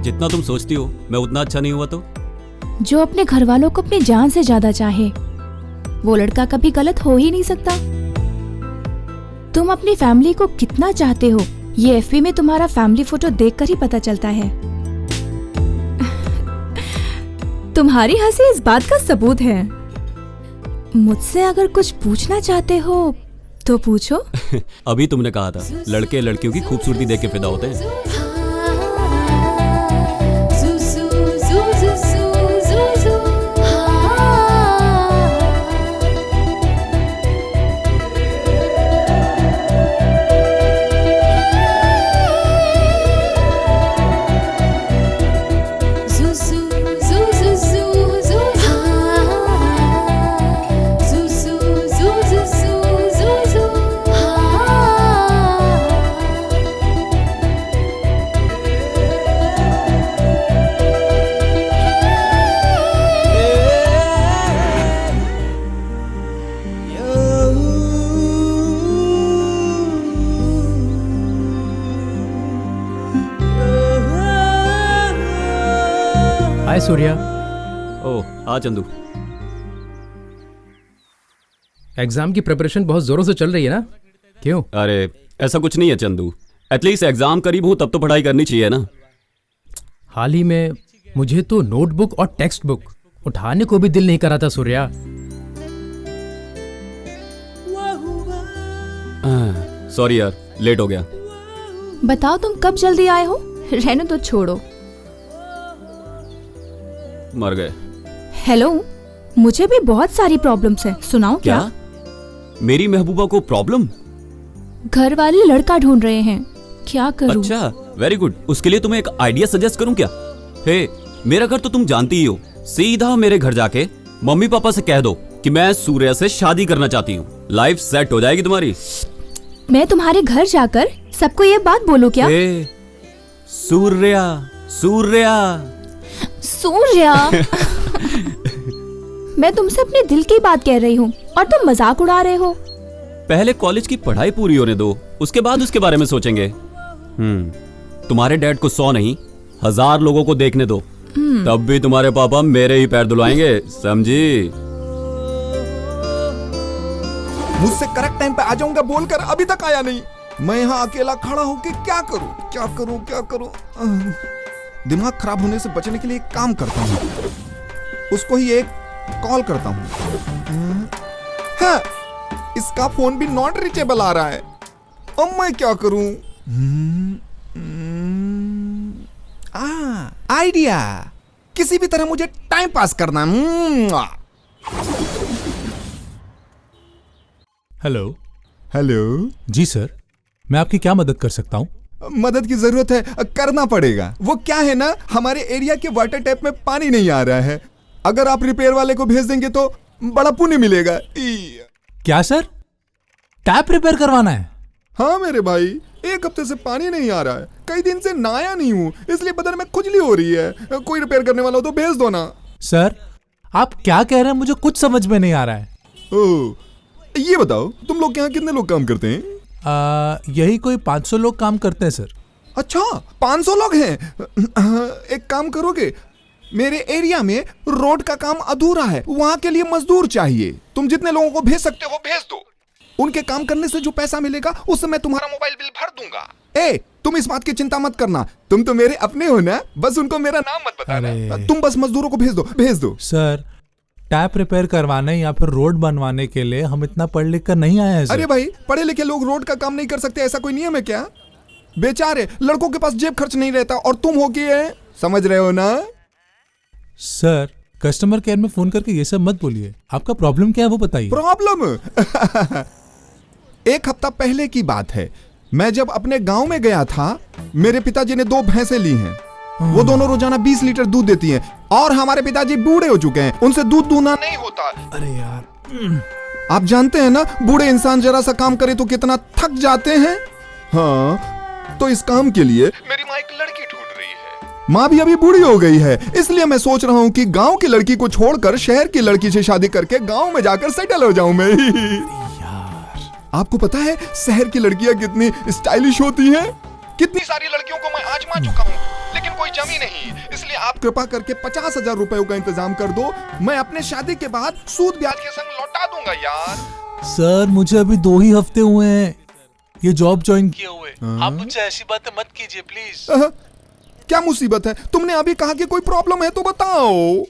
जितना तुम सोचती हो मैं उतना अच्छा नहीं हुआ तो? जो अपने घर वालों को अपनी जान से ज्यादा चाहे वो लड़का कभी गलत हो ही नहीं सकता। तुम अपनी फैमिली को कितना चाहते हो ये एफबी में तुम्हारा फैमिली फोटो देखकर ही पता चलता है। तुम्हारी हंसी इस बात का सबूत है। मुझसे अगर कुछ पूछना चाहते हो तो पूछो। अभी तुमने कहा था लड़के लड़कियों की खूबसूरती देख के फिदा होते हैं। हाय सूर्या। ओह, हाँ चंदू। एग्जाम की प्रिपरेशन बहुत जोरों से चल रही है ना? क्यों? अरे ऐसा कुछ नहीं है चंदू, एटलीस्ट एग्जाम करीब हूँ तब तो पढ़ाई करनी चाहिए ना। हाल ही में मुझे तो नोटबुक और टेक्स्ट बुक उठाने को भी दिल नहीं करा था सूर्या। सॉरी यार, लेट हो गया। बताओ तुम कब जल्दी आए हो? रहने तो छोड़ो। मर गए। हेलो, मुझे भी बहुत सारी प्रॉब्लम्स है, सुनाओ क्या? मेरी महबूबा को प्रॉब्लम? घर वाले लड़का ढूंढ रहे हैं, क्या करूं? अच्छा, वेरी गुड। उसके लिए तुम्हें एक आइडिया सजेस्ट करूं क्या? हे, मेरा घर तो तुम जानती ही हो। सीधा मेरे घर जाके मम्मी पापा से कह दो कि मैं सूर्या से शादी करना चाहती हूँ। लाइफ सेट हो जाएगी तुम्हारी। मैं तुम्हारे घर जाकर सबको ये बात बोलूं क्या? सूर्या, सूर्या, सूर्या। मैं तुमसे अपने दिल की बात कह रही हूँ और तुम मजाक उड़ा रहे हो। पहले कॉलेज की पढ़ाई पूरी होने दो, उसके बाद उसके बारे में सोचेंगे। तुम्हारे डैड को 100 नहीं 1000 लोगों को देखने दो, तब भी तुम्हारे पापा मेरे ही पैर धुलवाएंगे, समझी? मुझसे करेक्ट टाइम पे आ जाऊंगा बोलकर अभी तक आया नहीं। मैं यहाँ अकेला खड़ा होके क्या करूं, क्या करूं, क्या करूं? दिमाग खराब होने से बचने के लिए एक काम करता हूँ, उसको ही एक कॉल करता हूँ। हाँ, इसका फोन भी नॉट रीचेबल आ रहा है। अब मैं क्या करूं? आइडिया, किसी भी तरह मुझे टाइम पास करना है। हेलो। हेलो जी सर, मैं आपकी क्या मदद कर सकता हूँ? मदद की जरूरत है, करना पड़ेगा। वो क्या है ना, हमारे एरिया के वाटर टैप में पानी नहीं आ रहा है। अगर आप रिपेयर वाले को भेज देंगे तो बड़ा पुण्य मिलेगा। क्या सर, टैप रिपेयर करवाना है? हाँ मेरे भाई, 1 हफ्ते से पानी नहीं आ रहा है। कई दिन से नहाया नहीं हूँ, इसलिए बदन में खुजली हो रही है। कोई रिपेयर करने वाला हो तो भेज दो ना। सर, आप क्या कह रहे हैं मुझे कुछ समझ में नहीं आ रहा है। ओह, ये बताओ तुम लोग यहाँ कितने लोग काम करते हैं? यही कोई 500 लोग काम करते हैं सर। अच्छा, 500 लोग हैं। एक काम करोगे, मेरे एरिया में रोड का काम अधूरा है, वहां के लिए मजदूर चाहिए। तुम जितने लोगों को भेज सकते हो भेज दो। उनके काम करने से जो पैसा मिलेगा उससे मैं तुम्हारा मोबाइल बिल भर दूंगा। ए, तुम इस बात की चिंता मत करना, तुम तो मेरे अपने हो ना। बस उनको मेरा नाम मत बताना। तुम बस मजदूरों को भेज दो, भेज दो। सर, टैप रिपेयर करवाने या फिर रोड बनवाने के लिए हम इतना पढ़ लिख कर नहीं आए हैं। अरे भाई, पढ़े लिखे लोग रोड का काम नहीं कर सकते, ऐसा कोई नियम है क्या? बेचारे लड़कों के पास जेब खर्च नहीं रहता और तुम हो कि ये समझ रहे हो ना। सर कस्टमर केयर में फोन करके ये सब मत बोलिए, आपका प्रॉब्लम क्या है वो बताइए। प्रॉब्लम एक हफ्ता पहले की बात है, मैं जब अपने गांव में गया था, मेरे पिताजी ने 2 भैंसें ली हैं। वो दोनों रोजाना 20 लीटर दूध देती हैं और हमारे पिताजी बूढ़े हो चुके हैं, उनसे दूध दूना नहीं होता। अरे यार, आप जानते हैं ना, बूढ़े इंसान जरा सा काम करे तो कितना थक जाते हैं। हाँ, तो इस काम के लिए मेरी माँ एक लड़की ढूंढ रही है। माँ भी अभी बूढ़ी हो गई है, इसलिए मैं सोच रहा हूँ कि गांव की लड़की को छोड़कर शहर की लड़की से शादी करके गांव में जाकर सेटल हो जाऊं मैं। आपको पता है शहर की लड़कियां कितनी स्टाइलिश होती हैं? कितनी सारी लड़कियों को मैं आजमा चुका हूँ, लेकिन कोई जमी नहीं। इसलिए आप कृपा करके 50,000 रुपयों का इंतजाम कर दो, मैं अपने शादी के बाद सूद ब्याज के संग लौटा दूंगा यार। सर मुझे अभी 2 ही हफ्ते हुए हैं ये जॉब ज्वाइन किए हुए, आप मुझसे ऐसी बातें मत कीजिए प्लीज। क्या मुसीबत है? तुमने अभी कहा कि कोई प्रॉब्लम है तो बताओ।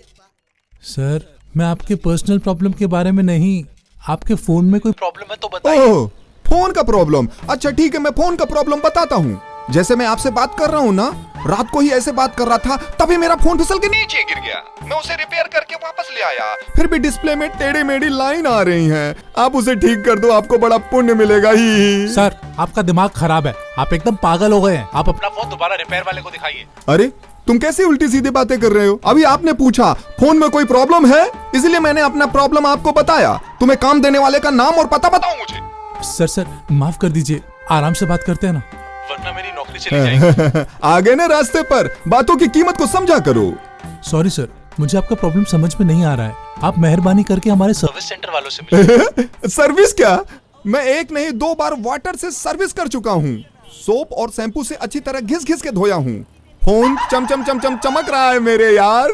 सर मैं आपके पर्सनल प्रॉब्लम के बारे में नहीं, आपके फोन में कोई प्रॉब्लम है तो बताइए। ओह, फोन का प्रॉब्लम? अच्छा ठीक है, मैं फोन का प्रॉब्लम बताता हूँ। जैसे मैं आपसे बात कर रहा हूँ ना, रात को ही ऐसे बात कर रहा था, तभी मेरा फोन फिसल के नीचे गिर गया। मैं उसे रिपेयर करके वापस ले आया, फिर भी डिस्प्ले में टेढ़ी मेढ़ी लाइन आ रही हैं। आप उसे ठीक कर दो, आपको बड़ा पुण्य मिलेगा ही। सर आपका दिमाग खराब है, आप एकदम पागल हो गए हैं, आप अपना फोन दोबारा रिपेयर वाले को दिखाइए। अरे तुम कैसे उल्टी सीधी बातें कर रहे हो? अभी आपने पूछा फोन में कोई प्रॉब्लम है, इसलिए मैंने अपना प्रॉब्लम आपको बताया। तुम्हें काम देने वाले का नाम और पता बताओ मुझे। सर माफ कर दीजिए, आराम से बात करते हैं ना, वरना मेरी नौकरी चली जाएगी। आ गए ना रास्ते पर, बातों की कीमत को समझा करो। सॉरी सर, मुझे आपका प्रॉब्लम समझ में नहीं आ रहा है, आप मेहरबानी करके हमारे सर्विस सेंटर वालों से मिलिए। सर्विस क्या? मैं 1 नहीं 2 बार वाटर से सर्विस कर चुका हूँ। सोप और शैम्पू से अच्छी तरह घिस घिस के धोया हूँ। फोन चम चम चम चम चमक रहा है मेरे यार।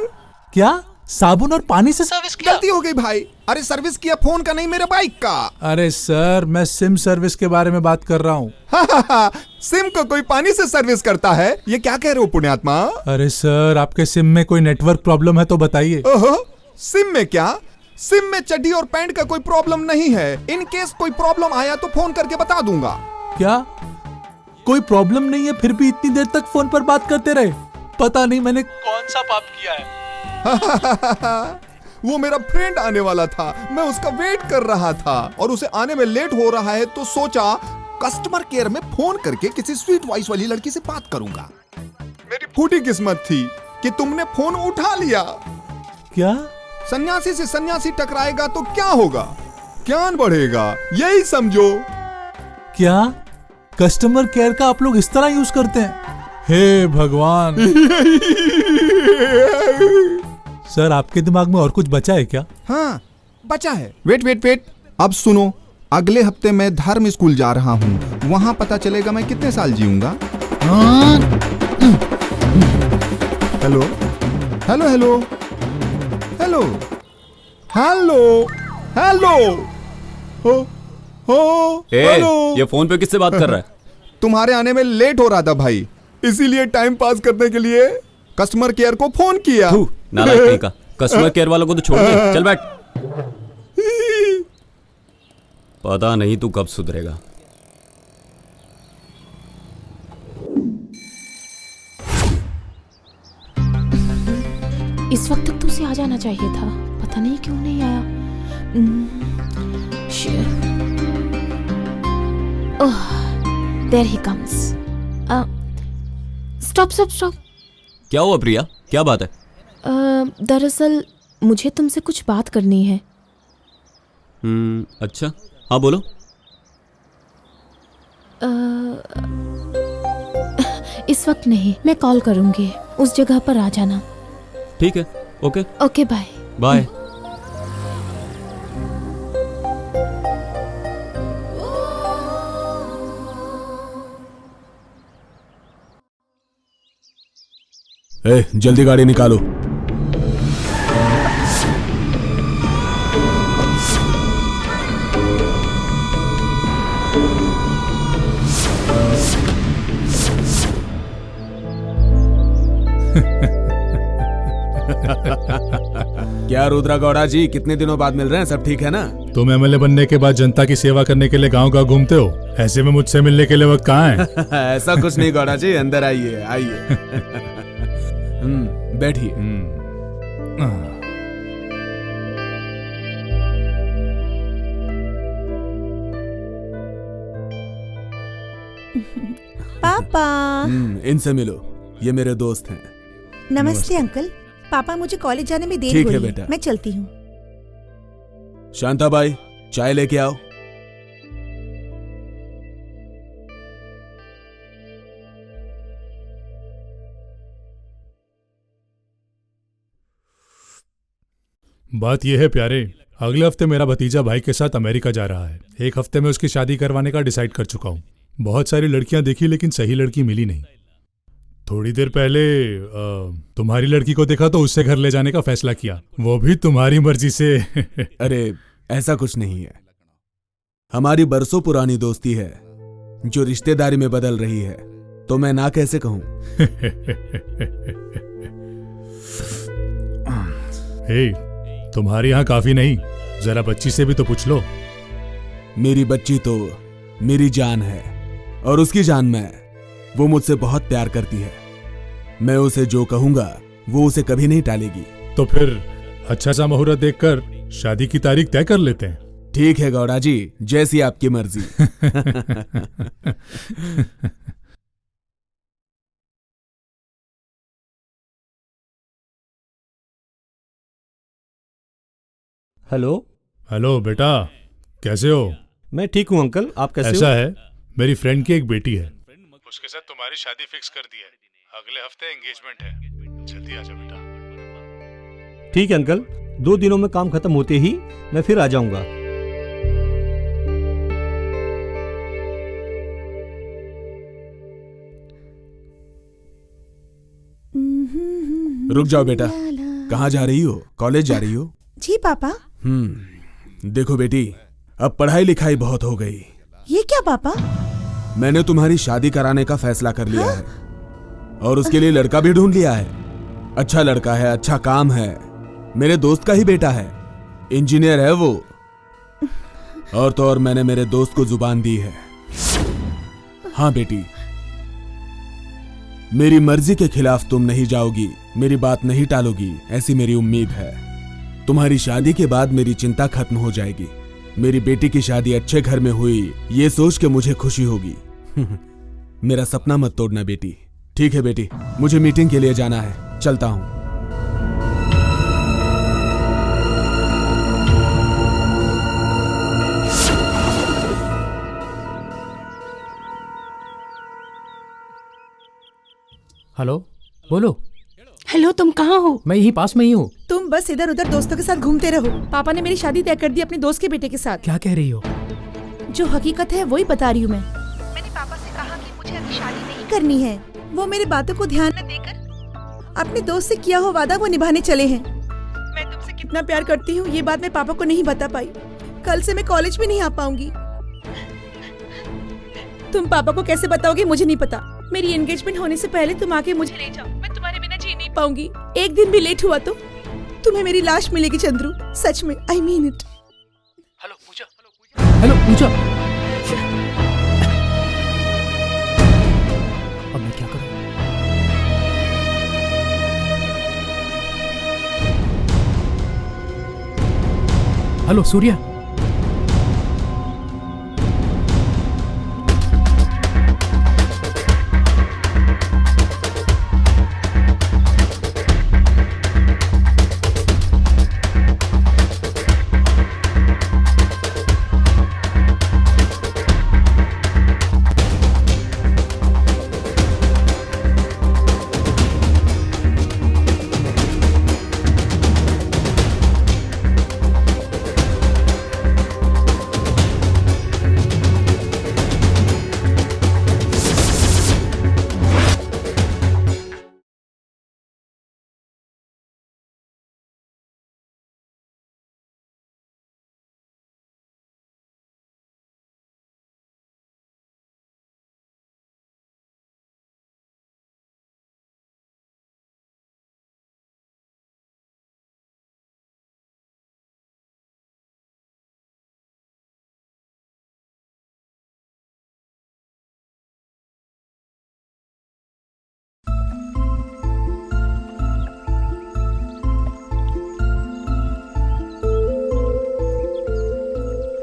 क्या साबुन और पानी से सर्विस किया? गलती हो गई भाई। अरे सर्विस किया फोन का नहीं, मेरे बाइक का। अरे सर मैं सिम सर्विस के बारे में बात कर रहा हूँ। सिम को कोई पानी से सर्विस करता है? ये क्या कह रहे हो पुण्यात्मा? अरे सर आपके सिम में कोई नेटवर्क प्रॉब्लम है तो बताइए। ओहो, सिम में क्या? सिम में चड्डी और पैंट का कोई प्रॉब्लम नहीं है। इन केस कोई प्रॉब्लम आया तो फोन करके बता दूंगा। क्या कोई प्रॉब्लम नहीं है फिर भी इतनी देर तक फोन पर बात करते रहे? पता नहीं मैंने कौन सा पाप किया है। वो मेरा फ्रेंड आने वाला था, मैं उसका वेट कर रहा था और उसे आने में लेट हो रहा है तो सोचा कस्टमर केयर में फोन करके किसी स्वीट वॉइस वाली लड़की से बात करूंगा। मेरी फूटी किस्मत थी कि तुमने फोन उठा लिया। क्या? सन्यासी से सन्यासी टकराएगा तो क्या होगा? ज्ञान बढ़ेगा, यही समझो। क्या कस्टमर केयर का आप लोग इस तरह यूज करते हैं? हे भगवान। सर आपके दिमाग में और कुछ बचा है क्या? हाँ बचा है। वेट, अब सुनो। अगले हफ्ते मैं धर्म स्कूल जा रहा हूँ, वहां पता चलेगा मैं कितने साल जीऊंगा। Hello hello hello hello hello hello हो हेलो। ये फोन पे किससे बात कर रहा है? तुम्हारे आने में लेट हो रहा था भाई, इसीलिए टाइम पास करने के लिए कस्टमर केयर को फोन किया। नालायक कहीं का, कस्टमर केयर वालों को तो छोड़ दे, चल बैठ। पता नहीं तू कब सुधरेगा। इस वक्त तक तो उसे आ जाना चाहिए था, पता नहीं क्यों नहीं आया। There he comes. Stop. क्या हुआ प्रिया, क्या बात है? दरअसल मुझे तुमसे कुछ बात करनी है। अच्छा, हाँ बोलो। इस वक्त नहीं, मैं कॉल करूंगी, उस जगह पर आ जाना। ठीक है, ओके। Okay bye. बाय। जल्दी गाड़ी निकालो। क्या रुद्रा गौड़ा जी, कितने दिनों बाद मिल रहे हैं? सब ठीक है ना? तुम एमएलए बनने के बाद जनता की सेवा करने के लिए गांव-गांव घूमते हो, ऐसे में मुझसे मिलने के लिए वक्त कहाँ है? ऐसा कुछ नहीं गौड़ा जी, अंदर आइए आइए। बैठिए। पापा। इनसे मिलो, ये मेरे दोस्त हैं। नमस्ते अंकल। पापा मुझे कॉलेज जाने में देर ठीक हो है रही है, बेटा। मैं चलती हूँ। शांताबाई, चाय लेके आओ। बात यह है प्यारे, अगले हफ्ते मेरा भतीजा भाई के साथ अमेरिका जा रहा है। एक हफ्ते में उसकी शादी करवाने का डिसाइड कर चुका हूँ। बहुत सारी लड़कियां देखी लेकिन सही लड़की मिली नहीं। थोड़ी देर पहले तुम्हारी लड़की को देखा तो उससे घर ले जाने का फैसला किया, वो भी तुम्हारी मर्जी से। अरे ऐसा कुछ नहीं है, हमारी बरसों पुरानी दोस्ती है जो रिश्तेदारी में बदल रही है, तो मैं ना कैसे कहूं। हे, तुम्हारे यहाँ काफी नहीं, जरा बच्ची से भी तो पूछ लो। मेरी बच्ची तो मेरी जान है और उसकी जान मैं। वो मुझसे बहुत प्यार करती है, मैं उसे जो कहूंगा वो उसे कभी नहीं टालेगी। तो फिर अच्छा सा मुहूर्त देखकर शादी की तारीख तय कर लेते हैं। ठीक है गौड़ा जी, जैसी आपकी मर्जी। हेलो। हेलो बेटा, कैसे हो? मैं ठीक हूँ अंकल, आप कैसे हो? ऐसा है, मेरी फ्रेंड की एक बेटी है, उसके साथ तुम्हारी शादी फिक्स कर दी है। अगले हफ्ते एंगेजमेंट है, जल्दी आ जाओ बेटा। ठीक है अंकल, 2 दिनों में काम खत्म होते ही मैं फिर आ जाऊंगा। रुक जाओ बेटा, कहाँ जा रही हो? कॉलेज जा रही हो? जी पापा। देखो बेटी, अब पढ़ाई लिखाई बहुत हो गई। ये क्या पापा? मैंने तुम्हारी शादी कराने का फैसला कर लिया है और उसके लिए लड़का भी ढूंढ लिया है। अच्छा लड़का है, अच्छा काम है, मेरे दोस्त का ही बेटा है, इंजीनियर है वो। और तो और मैंने मेरे दोस्त को जुबान दी है। हाँ बेटी, मेरी मर्जी के खिलाफ तुम नहीं जाओगी, मेरी बात नहीं टालोगी, ऐसी मेरी उम्मीद है। तुम्हारी शादी के बाद मेरी चिंता खत्म हो जाएगी। मेरी बेटी की शादी अच्छे घर में हुई, ये सोच के मुझे खुशी होगी। मेरा सपना मत तोड़ना बेटी। ठीक है बेटी, मुझे मीटिंग के लिए जाना है, चलता हूं। हेलो, बोलो। हेलो, तुम कहाँ हो? मैं यही पास में ही हूँ। तुम बस इधर उधर दोस्तों के साथ घूमते रहो। पापा ने मेरी शादी तय कर दी अपने दोस्त के बेटे के साथ। क्या कह रही हो? जो हकीकत है वही बता रही हूँ मैं। मैंने पापा से कहा कि मुझे अभी शादी नहीं करनी है। वो मेरी बातों को ध्यान न देकर अपने दोस्त से किया हुआ वादा वो निभाने चले हैं। मैं तुमसे कितना प्यार करती हूँ ये बात मैं पापा को नहीं बता पाई। कल से मैं कॉलेज भी नहीं आ पाऊंगी। तुम पापा को कैसे बताओगे मुझे नहीं पता। मेरी एंगेजमेंट होने से पहले तुम आके मुझे ले जाओ, मैं तुम्हारे बिना जी नहीं पाऊंगी। एक दिन भी लेट हुआ तो तुम्हें मेरी लाश मिलेगी चंद्रू, सच में, I mean it. Hello Pooja. Hello Pooja. अब मैं क्या करूं? हेलो सूर्या।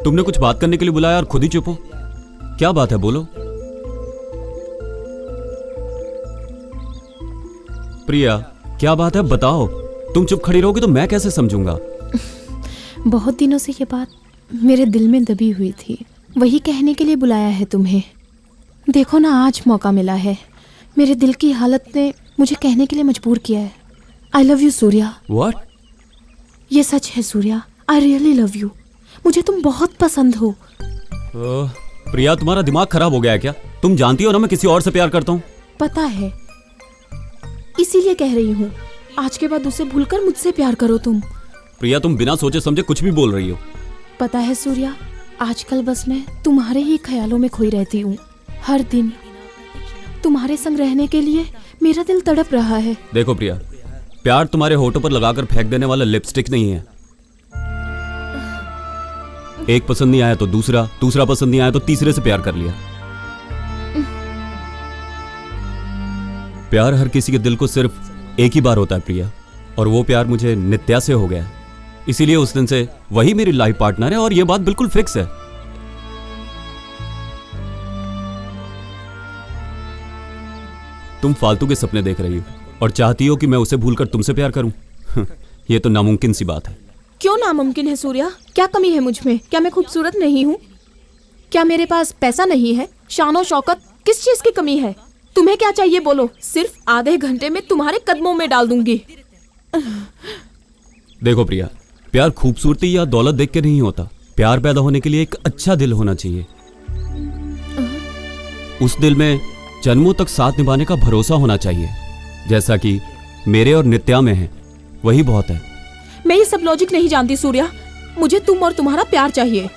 तुमने कुछ बात करने के लिए बुलाया और खुद ही चुप हो। क्या बात है, बोलो। प्रिया, क्या बात है, बताओ। तुम चुप खड़ी रहोगी तो मैं कैसे समझूंगा। बहुत दिनों से ये बात मेरे दिल में दबी हुई थी, वही कहने के लिए बुलाया है तुम्हें। देखो ना, आज मौका मिला है। मेरे दिल की हालत ने मुझे कहने के लिए मजबूर किया है। I love you Surya. What? ये सच है Surya, I really love you. मुझे तुम बहुत पसंद हो। प्रिया, तुम्हारा दिमाग खराब हो गया है क्या? तुम जानती हो ना मैं किसी और से प्यार करता हूँ। पता है, इसीलिए कह रही हूँ, आज के बाद उसे भूलकर मुझसे प्यार करो तुम। प्रिया, तुम बिना सोचे समझे कुछ भी बोल रही हो। पता है सूर्या, आजकल बस मैं तुम्हारे ही ख्यालों में खोई रहती हूँ। हर दिन तुम्हारे संग रहने के लिए मेरा दिल तड़प रहा है। देखो प्रिया, प्यार तुम्हारे होठों पर लगाकर फेंक देने वाला लिपस्टिक नहीं है। एक पसंद नहीं आया तो दूसरा, दूसरा पसंद नहीं आया तो तीसरे से प्यार कर लिया। प्यार हर किसी के दिल को सिर्फ एक ही बार होता है प्रिया, और वो प्यार मुझे नित्या से हो गया है। इसीलिए उस दिन से वही मेरी लाइफ पार्टनर है और ये बात बिल्कुल फिक्स है। तुम फालतू के सपने देख रही हो और चाहती हो कि मैं उसे भूलकर तुमसे प्यार करूं। ये तो नामुमकिन सी बात है। क्यों नामुमकिन है सूर्या? क्या कमी है मुझ में? क्या मैं खूबसूरत नहीं हूँ? क्या मेरे पास पैसा नहीं है? शानो शौकत, किस चीज की कमी है? तुम्हें क्या चाहिए बोलो, सिर्फ आधे घंटे में तुम्हारे कदमों में डाल दूंगी। देखो प्रिया, प्यार खूबसूरती या दौलत देख के नहीं होता। प्यार पैदा होने के लिए एक अच्छा दिल होना चाहिए। उस दिल में जन्मों तक साथ निभाने का भरोसा होना चाहिए, जैसा कि मेरे और नित्या में है। वही बहुत है। मैं ये सब लॉजिक नहीं जानती सूर्या। मुझे तुम और तुम्हारा प्यार चाहिए।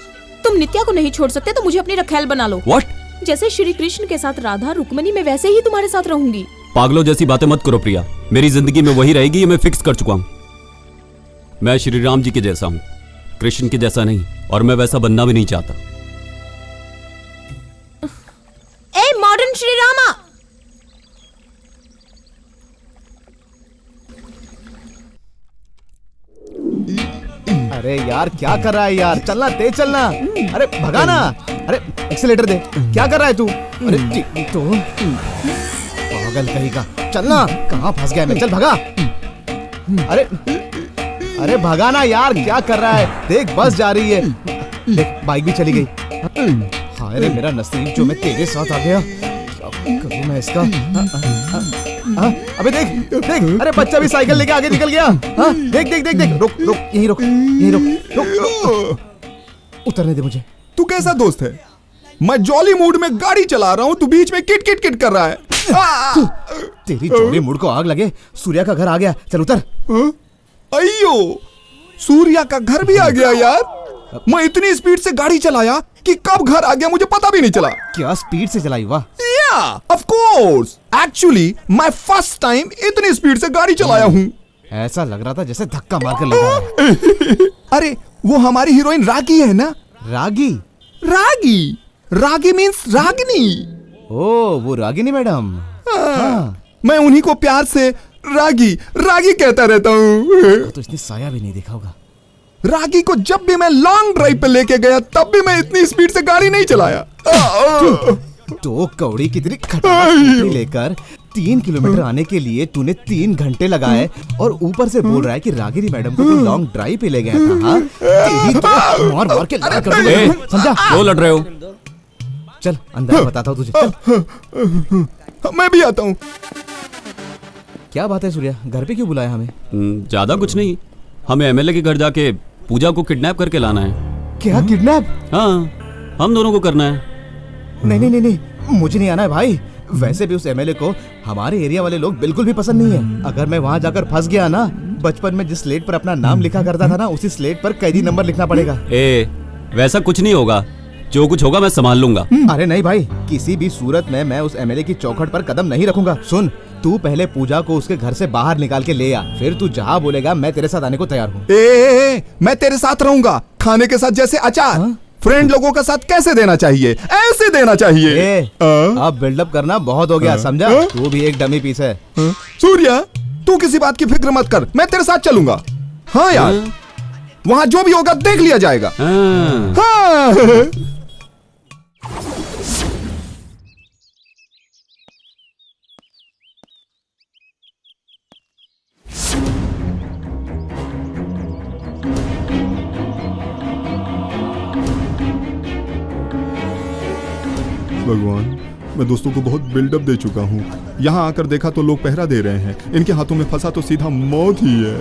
तुम नित्या को नहीं छोड़ सकते तो मुझे अपनी रखैल बना लो। What? जैसे श्री कृष्ण के साथ राधा रुक्मणी, मैं वैसे ही तुम्हारे साथ रहूंगी। पागलों जैसी बातें मत करो प्रिया। मेरी जिंदगी में वही रहेगी, ये मैं फिक्स कर चुका हूं। मैं श्री राम जी के जैसा हूं, कृष्ण के जैसा नहीं, और मैं वैसा बनना भी नहीं चाहता। A modern Shri Rama! अरे यार, क्या कर रहा है यार? चलना, तेज चलना। अरे भगाना। अरे एक्सीलेटर दे। क्या कर रहा है तू? अरे तो पागल कहीं का। चलना, कहाँ फंस गया मैं? चल भगा। अरे भगाना यार, क्या कर रहा है? देख बस जा रही है। देख बाइक भी चली गई। हाय रे मेरा नसीब जो मैं तेरे साथ आ गया। क्या करूं मैं इसका? अबे देख देख, अरे बच्चा भी साइकिल लेके आगे निकल गया। देख देख देख देख, रुक रुक, यहीं रुक, यहीं रुक, रुक। उतरने दे मुझे। तू कैसा दोस्त है? मैं जॉली मूड में गाड़ी चला रहा हूँ, तू बीच में किट किट किट कर रहा है। तेरी जॉली मूड को आग लगे। सूर्या का घर आ गया, चल उतर। अयो, सूर्या का घर भी आ गया यार। मैं इतनी स्पीड से गाड़ी चलाया कि कब घर आ गया मुझे पता भी नहीं चला। क्या स्पीड से चलाई? वाह। ऑफ कोर्स, एक्चुअली मैं फर्स्ट टाइम इतनी स्पीड से गाड़ी चलाया हूँ। ऐसा लग रहा था जैसे धक्का मारकर ले जा रहा है। अरे वो हमारी हीरोइन रागी है ना? रागी? रागी, रागी मीन्स रागिनी। ओ, वो रागिनी मैडम। मैं उन्हीं को प्यार से रागी रागी कहता रहता हूँ। तो इसने साया भी नहीं देखा होगा। रागी को जब भी मैं लॉन्ग ड्राइव पे लेके गया तब भी मैं इतनी स्पीड से गाड़ी नहीं चलाया। तो कौड़ी कितनी खटाई लेकर 3 किलोमीटर आने के लिए तूने 3 घंटे लगाए और ऊपर से बोल रहा है कि रागिनी मैडम को तू लॉन्ग ड्राइव पे ले गया था। हाँ, तेरी तो मार मार के लड़ा कर दूंगा, समझा? क्यों लड़ रहे हो? चल अंदर बताता हूँ तुझे। चल। मैं भी आता हूँ। क्या बात है सूर्या, घर पे क्यों बुलाया हमें? ज्यादा कुछ नहीं, हमें एमएलए के घर जाके पूजा को किडनैप करके लाना है। क्या किडनैप? हाँ, हम दोनों को करना है। नहीं नहीं नहीं नहीं, मुझे नहीं आना है भाई। वैसे भी उस एमएलए को हमारे एरिया वाले लोग बिल्कुल भी पसंद नहीं है। अगर मैं वहाँ जाकर फंस गया ना, बचपन में जिस स्लेट पर अपना नाम लिखा करता था ना, उसी स्लेट पर कैदी नंबर लिखना पड़ेगा। वैसा कुछ नहीं होगा, जो कुछ होगा मैं संभाल लूंगा। अरे नहीं भाई, किसी भी सूरत में मैं उस एमएलए की चौखट पर कदम नहीं रखूंगा। सुन, तू पहले पूजा को उसके घर से बाहर निकाल के ले आ, फिर तू जहाँ बोलेगा मैं तेरे साथ आने को तैयार हूँ। मैं तेरे साथ रहूंगा, खाने के साथ जैसे अचार। फ्रेंड लोगों का साथ कैसे देना चाहिए, ऐसे देना चाहिए। अब बिल्डअप करना बहुत हो गया, समझा? तू भी एक डमी पीस है। सूर्या, तू किसी बात की फिक्र मत कर, मैं तेरे साथ चलूंगा। हाँ यार, वहां जो भी होगा देख लिया जाएगा। हाँ। भगवान, मैं दोस्तों को बहुत बिल्डअप दे चुका हूँ। यहाँ आकर देखा तो लोग पहरा दे रहे हैं, इनके हाथों में फंसा तो सीधा मौत ही है।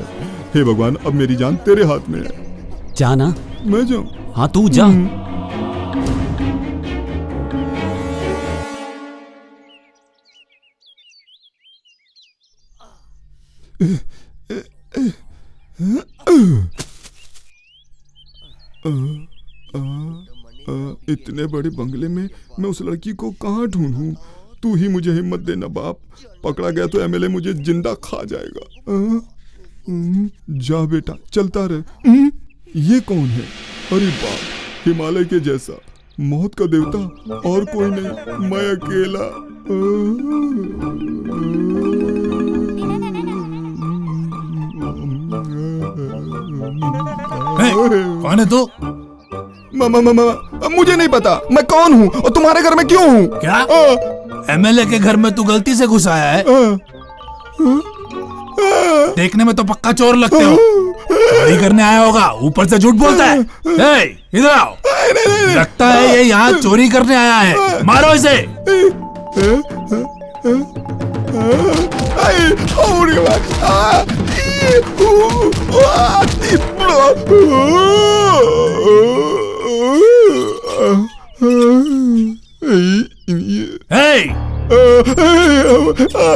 हे भगवान, अब मेरी जान तेरे हाथ में है। जा ना। मैं जाऊँ? हाँ तू जा। इतने बड़े बंगले में मैं उस लड़की को कहाँ ढूंढूं? तू ही मुझे हिम्मत देना बाप। पकड़ा गया तो एमएलए मुझे जिंदा खा जाएगा। जा बेटा, चलता रहे। ये कौन है? अरे बाप, हिमालय के जैसा, मौत का देवता, और कोई नहीं, मैं अकेला। कौन है तू? मुझे नहीं पता मैं कौन हूँ और तुम्हारे घर में क्यों हूँ। क्या एमएलए के घर में तू गलती से घुस आया है? देखने में तो पक्का चोर लगते हो। चोरी करने आया होगा, ऊपर से झूठ बोलता है। इधर आओ। लगता है ये यहाँ चोरी करने आया है। मारो इसे।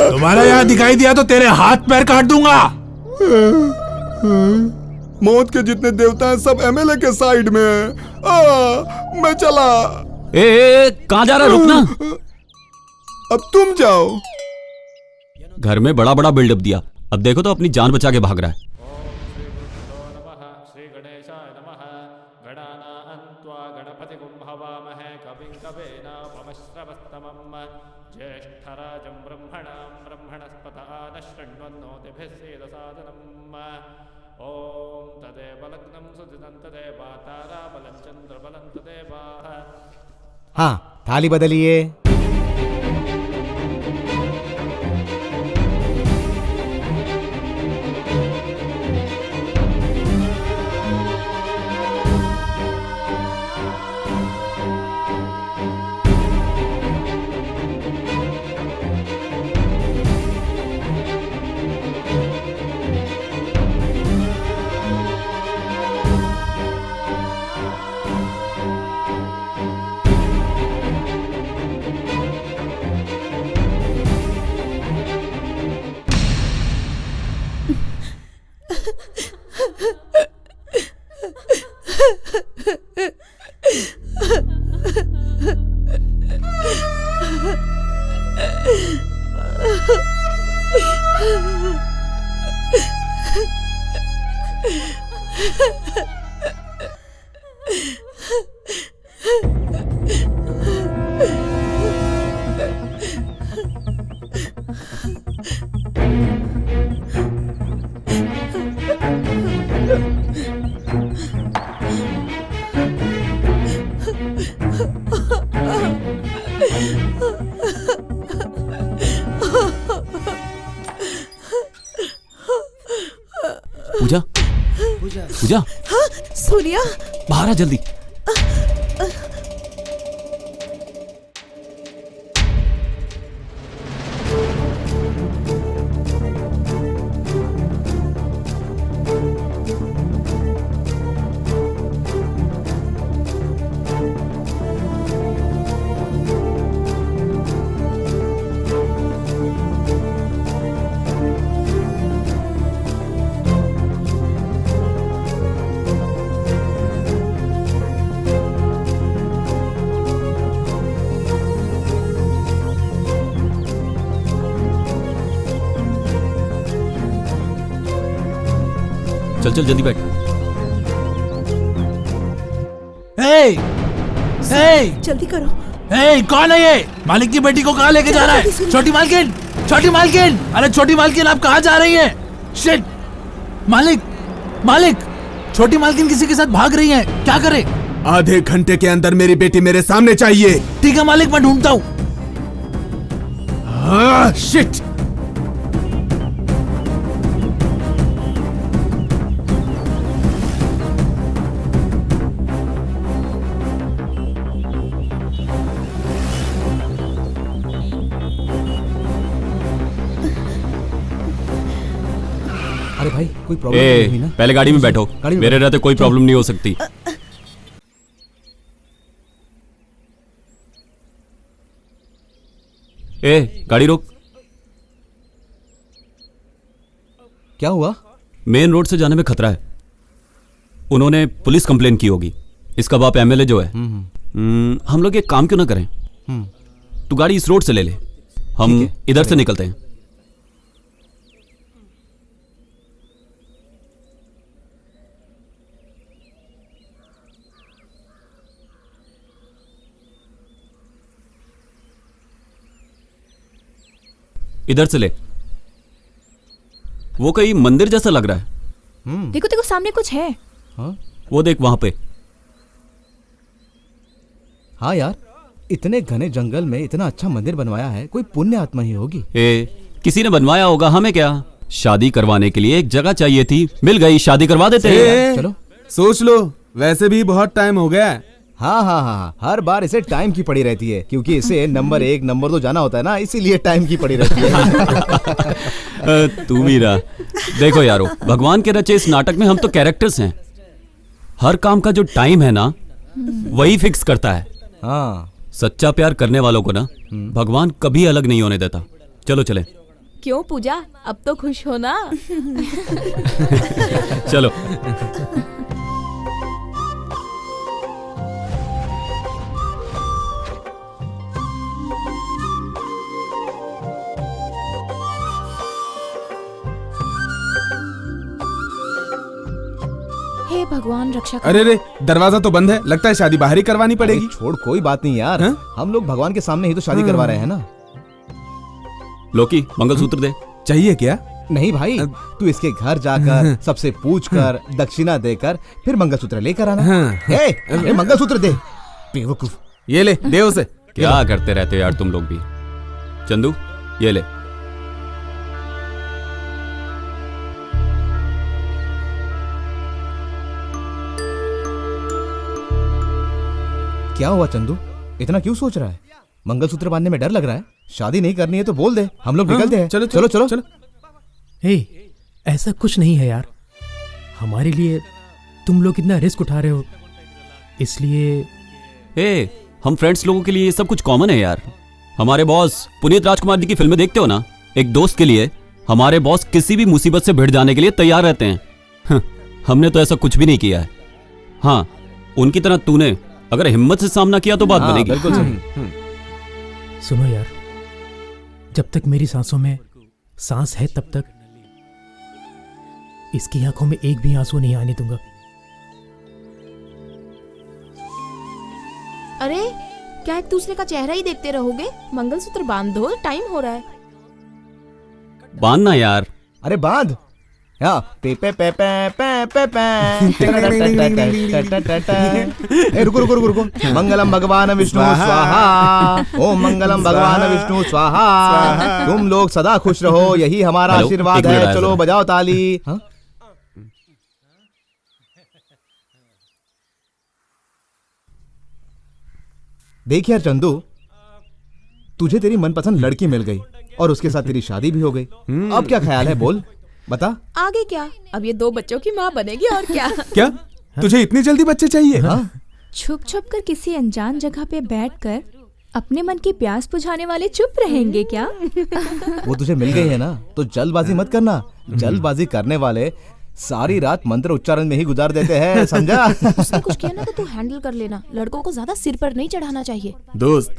तुम्हारा यहाँ दिखाई दिया तो तेरे हाथ पैर काट दूंगा। मौत के जितने देवता हैं सब एमएलए के साइड में हैं। मैं चला। कहाँ जा रहा है? रुकना। अब तुम जाओ। घर में बड़ा बड़ा बिल्डअप दिया, अब देखो तो अपनी जान बचा के भाग रहा है। हाँ, थाली बदलिए। पूजा, पूजा, हाँ, सूर्या, बाहर आ जल्दी। चल चल जल्दी बैठ। जल्दी करो। कौन है ये? मालिक की बेटी को कहाँ लेके जा रहा है? छोटी मालकिन, छोटी मालकिन, अरे छोटी मालकिन आप कहाँ जा रही हैं? शिट! मालिक, मालिक, छोटी मालकिन किसी के साथ भाग रही है, क्या करे? आधे घंटे के अंदर मेरी बेटी मेरे सामने चाहिए। ठीक है मालिक, मैं ढूंढता हूँ। शिट। अरे भाई कोई प्रॉब्लम नहीं हुई ना? पहले गाड़ी में बैठो, गाड़ी में मेरे रहते कोई प्रॉब्लम नहीं हो सकती। गाड़ी रोक। क्या हुआ? मेन रोड से जाने में खतरा है। उन्होंने पुलिस कंप्लेन की होगी। इसका बाप एमएलए जो है। हम लोग एक काम क्यों ना करें, तू गाड़ी इस रोड से ले ले, हम इधर से निकलते हैं। इधर से ले। वो कहीं मंदिर जैसा लग रहा है। देखो देखो सामने कुछ है। वो देख वहां पे। हाँ यार, इतने घने जंगल में इतना अच्छा मंदिर बनवाया है, कोई पुण्य आत्मा ही होगी। किसी ने बनवाया होगा, हमें क्या। शादी करवाने के लिए एक जगह चाहिए थी, मिल गई, शादी करवा देते हैं। चलो सोच लो, वैसे भी बहुत टाइम हो गया। हाँ हाँ हाँ, हर बार इसे टाइम की पड़ी रहती है, क्योंकि इसे नंबर 1 नंबर 2 जाना होता है ना, इसीलिए टाइम की पड़ी रहती है। तू भी रहा। देखो यारो, भगवान के रचे इस नाटक में हम तो कैरेक्टर्स हैं। हर काम का जो टाइम है ना, वही फिक्स करता है। हाँ, सच्चा प्यार करने वालों को ना भगवान कभी अलग नहीं होने देता। चलो चले। क्यों पूजा, अब तो खुश हो ना? चलो। हे भगवान रक्षा करो। अरे रे, दरवाजा तो बंद है, लगता है शादी बाहर ही करवानी पड़ेगी। छोड़, कोई बात नहीं यार। हम लोग भगवान के सामने ही तो शादी करवा रहे हैं ना। लोकी, मंगलसूत्र दे। चाहिए क्या? नहीं भाई, तू इसके घर जाकर सबसे पूछ कर दक्षिणा देकर फिर मंगलसूत्र लेकर आना। ए, मंगलसूत्र दे बेवकूफ। ये ले, दे उसे। क्या करते रहते हो यार तुम लोग भी। चंदू, ये ले। क्या हुआ चंदू, इतना क्यों सोच रहा है? मंगलसूत्र बांधने में डर लग रहा है? शादी नहीं करनी है तो बोल दे, हम लोग निकलते हैं। चलो चलो चलो चलो। हे, ऐसा कुछ नहीं है यार। हमारे लिए तुम लोग इतना रिस्क उठा रहे हो, इसलिए हम फ्रेंड्स लोगों के लिए ये सब कुछ कॉमन है यार। हमारे बॉस पुनीत राजकुमार जी की फिल्में देखते हो ना, एक दोस्त के लिए हमारे बॉस किसी भी मुसीबत से भिड़ जाने के लिए तैयार रहते हैं। हमने तो ऐसा कुछ भी नहीं किया है। हाँ, उनकी तरह तूने अगर हिम्मत से सामना किया तो बात बनेगी। बिल्कुल सही। सुनो यार, जब तक मेरी सांसों में सांस है तब तक इसकी आंखों में एक भी आंसू नहीं आने दूंगा। अरे क्या एक दूसरे का चेहरा ही देखते रहोगे? मंगलसूत्र बांध दो, टाइम हो रहा है। बांधना यार। अरे बांध। पे पे पे पे पे पे पे। रुको रुको रुको रुको। मंगलम भगवान विष्णु स्वाहा। ओम मंगलम भगवान विष्णु स्वाहा। तुम लोग सदा खुश रहो, यही हमारा आशीर्वाद है। चलो बजाओ ताली। देख यार चंदू, तुझे तेरी मनपसंद लड़की मिल गई और उसके साथ तेरी शादी भी हो गई। अब क्या ख्याल है, बोल बता। आगे क्या? अब ये 2 बच्चों की माँ बनेगी और क्या। क्या तुझे इतनी जल्दी बच्चे चाहिए? छुप छुप कर किसी अनजान जगह पे बैठकर अपने मन की प्यास बुझाने वाले चुप रहेंगे क्या? वो तुझे मिल गई है ना, तो जल्दबाजी मत करना। जल्दबाजी करने वाले सारी रात मंत्र उच्चारण में ही गुजार देते हैं, समझा? उसने कुछ किया ना तो तू हैंडल कर लेना। लड़कों को ज्यादा सिर पर नहीं चढ़ाना चाहिए। दोस्त,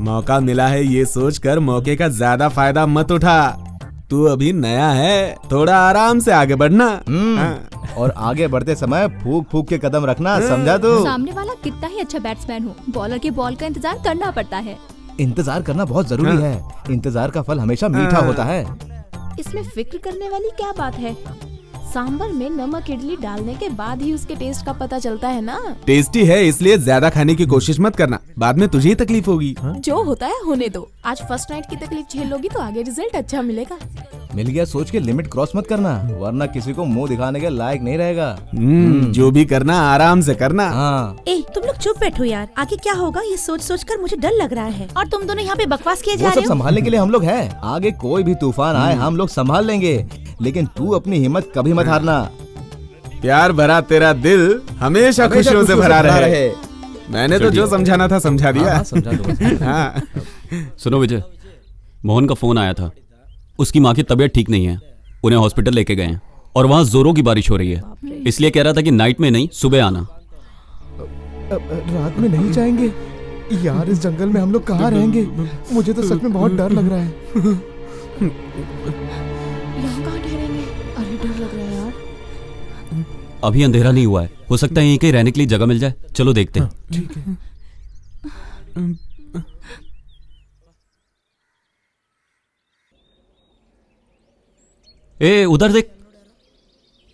मौका मिला है ये सोचकर मौके का ज्यादा फायदा मत उठा। तू अभी नया है, थोड़ा आराम से आगे बढ़ना। और आगे बढ़ते समय फूक फूक के कदम रखना, समझा तू? सामने वाला कितना ही अच्छा बैट्समैन हो, बॉलर के बॉल का इंतजार करना पड़ता है। इंतजार करना बहुत जरूरी है। इंतजार का फल हमेशा मीठा होता है। इसमें फिक्र करने वाली क्या बात है? सांबर में नमक इडली डालने के बाद ही उसके टेस्ट का पता चलता है ना। टेस्टी है इसलिए ज्यादा खाने की कोशिश मत करना, बाद में तुझे ही तकलीफ होगी। जो होता है होने दो। आज फर्स्ट नाइट की तकलीफ झेल लोगी तो आगे रिजल्ट अच्छा मिलेगा। मिल गया सोच के लिमिट क्रॉस मत करना, वरना किसी को मुंह दिखाने के लायक नहीं रहेगा। जो भी करना आराम से करना। हाँ। ए तुम लोग चुप बैठो यार, आगे क्या होगा ये सोच सोच कर मुझे डर लग रहा है। और तुम दोनों यहाँ पे बकवास किए जा वो रहे सब हो। संभालने के लिए हम लोग हैं। आगे कोई भी तूफान आए हम लोग संभाल लेंगे, लेकिन तू अपनी हिम्मत कभी मत हारना। प्यार भरा तेरा दिल हमेशा खुशियों से भरा रहे। मैंने तो जो समझाना था समझा दिया। हाँ, समझा दो। हाँ। सुनो विजय, मोहन का फोन आया था। उसकी माँ की तबीयत ठीक नहीं है, उन्हें हॉस्पिटल लेके गए हैं और वहाँ जोरों की बारिश हो रही है, इसलिए कह रहा था कि नाइट में नहीं सुबह आना। रात में नहीं जाएंगे यार, इस जंगल में हम लोग कहाँ रहेंगे? मुझे तो सच में बहुत डर लग रहा है। यहाँ कहाँ ठहरेंगे? अरे डर लग रहा है यार। अभी अंधेरा नहीं हुआ है, हो सकता है यहीं कहीं रहने के लिए जगह मिल जाए। चलो देखते हैं। ठीक है। ए उधर देख।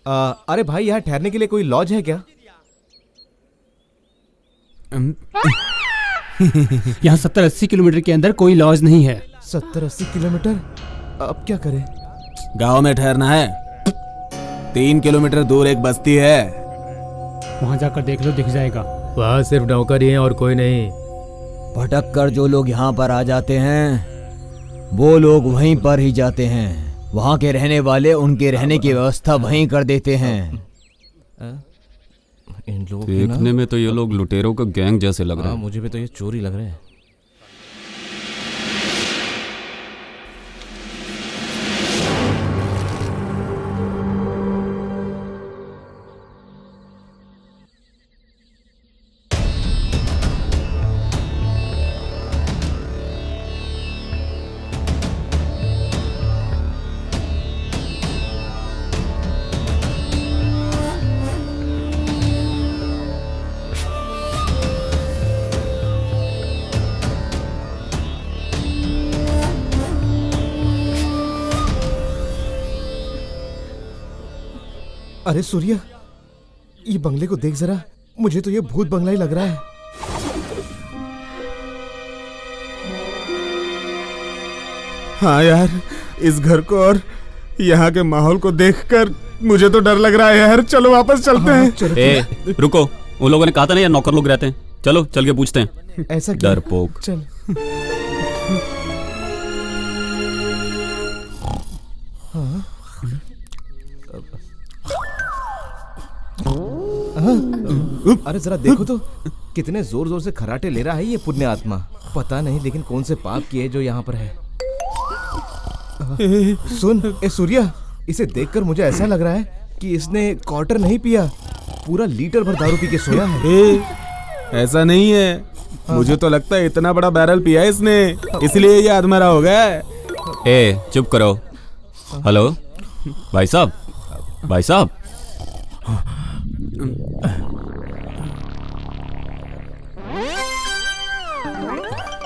अरे भाई यहाँ ठहरने के लिए कोई लॉज है क्या? यहाँ 70-80 किलोमीटर के अंदर कोई लॉज नहीं है। 70-80 किलोमीटर? अब क्या करें? गांव में ठहरना है। 3 किलोमीटर दूर एक बस्ती है, वहाँ जाकर देख लो, दिख जाएगा। वहाँ सिर्फ नौकर ही हैं और कोई नहीं। भटक कर जो लोग यहाँ पर आ जाते हैं वो लोग वहीं पर ही जाते हैं। वहाँ के रहने वाले उनके रहने की व्यवस्था वहीं कर देते हैं। इन लोगों देखने में तो ये लोग लुटेरों का गैंग जैसे लग रहे हैं। मुझे भी तो ये चोरी लग रहे हैं। अरे सूर्या, ये बंगले को देख जरा, मुझे तो ये भूत बंगला ही लग रहा है। हाँ यार, इस घर को और यहाँ के माहौल को देखकर मुझे तो डर लग रहा है यार। चलो वापस चलते हैं। ए रुको, उन लोगों ने कहा था ना यार नौकर लोग रहते हैं। चलो चल के पूछते हैं। ऐसा क्या? डरपोक। चल। हाँ। अरे जरा देखो तो कितने जोर जोर से खराटे ले रहा है ये पुण्य आत्मा। पता नहीं लेकिन कौन से पाप किए जो यहाँ पर है। सुन ए सूर्या, इसे देखकर मुझे ऐसा लग रहा है कि इसने क्वार्टर नहीं पिया, पूरा लीटर भर दारू पी के सोया है। ऐसा नहीं है, मुझे तो लगता है इतना बड़ा बैरल पिया है इसने, इसलिए ये अधमरा हो गया है। ए चुप करो। हेलो भाई साहब, भाई साहब।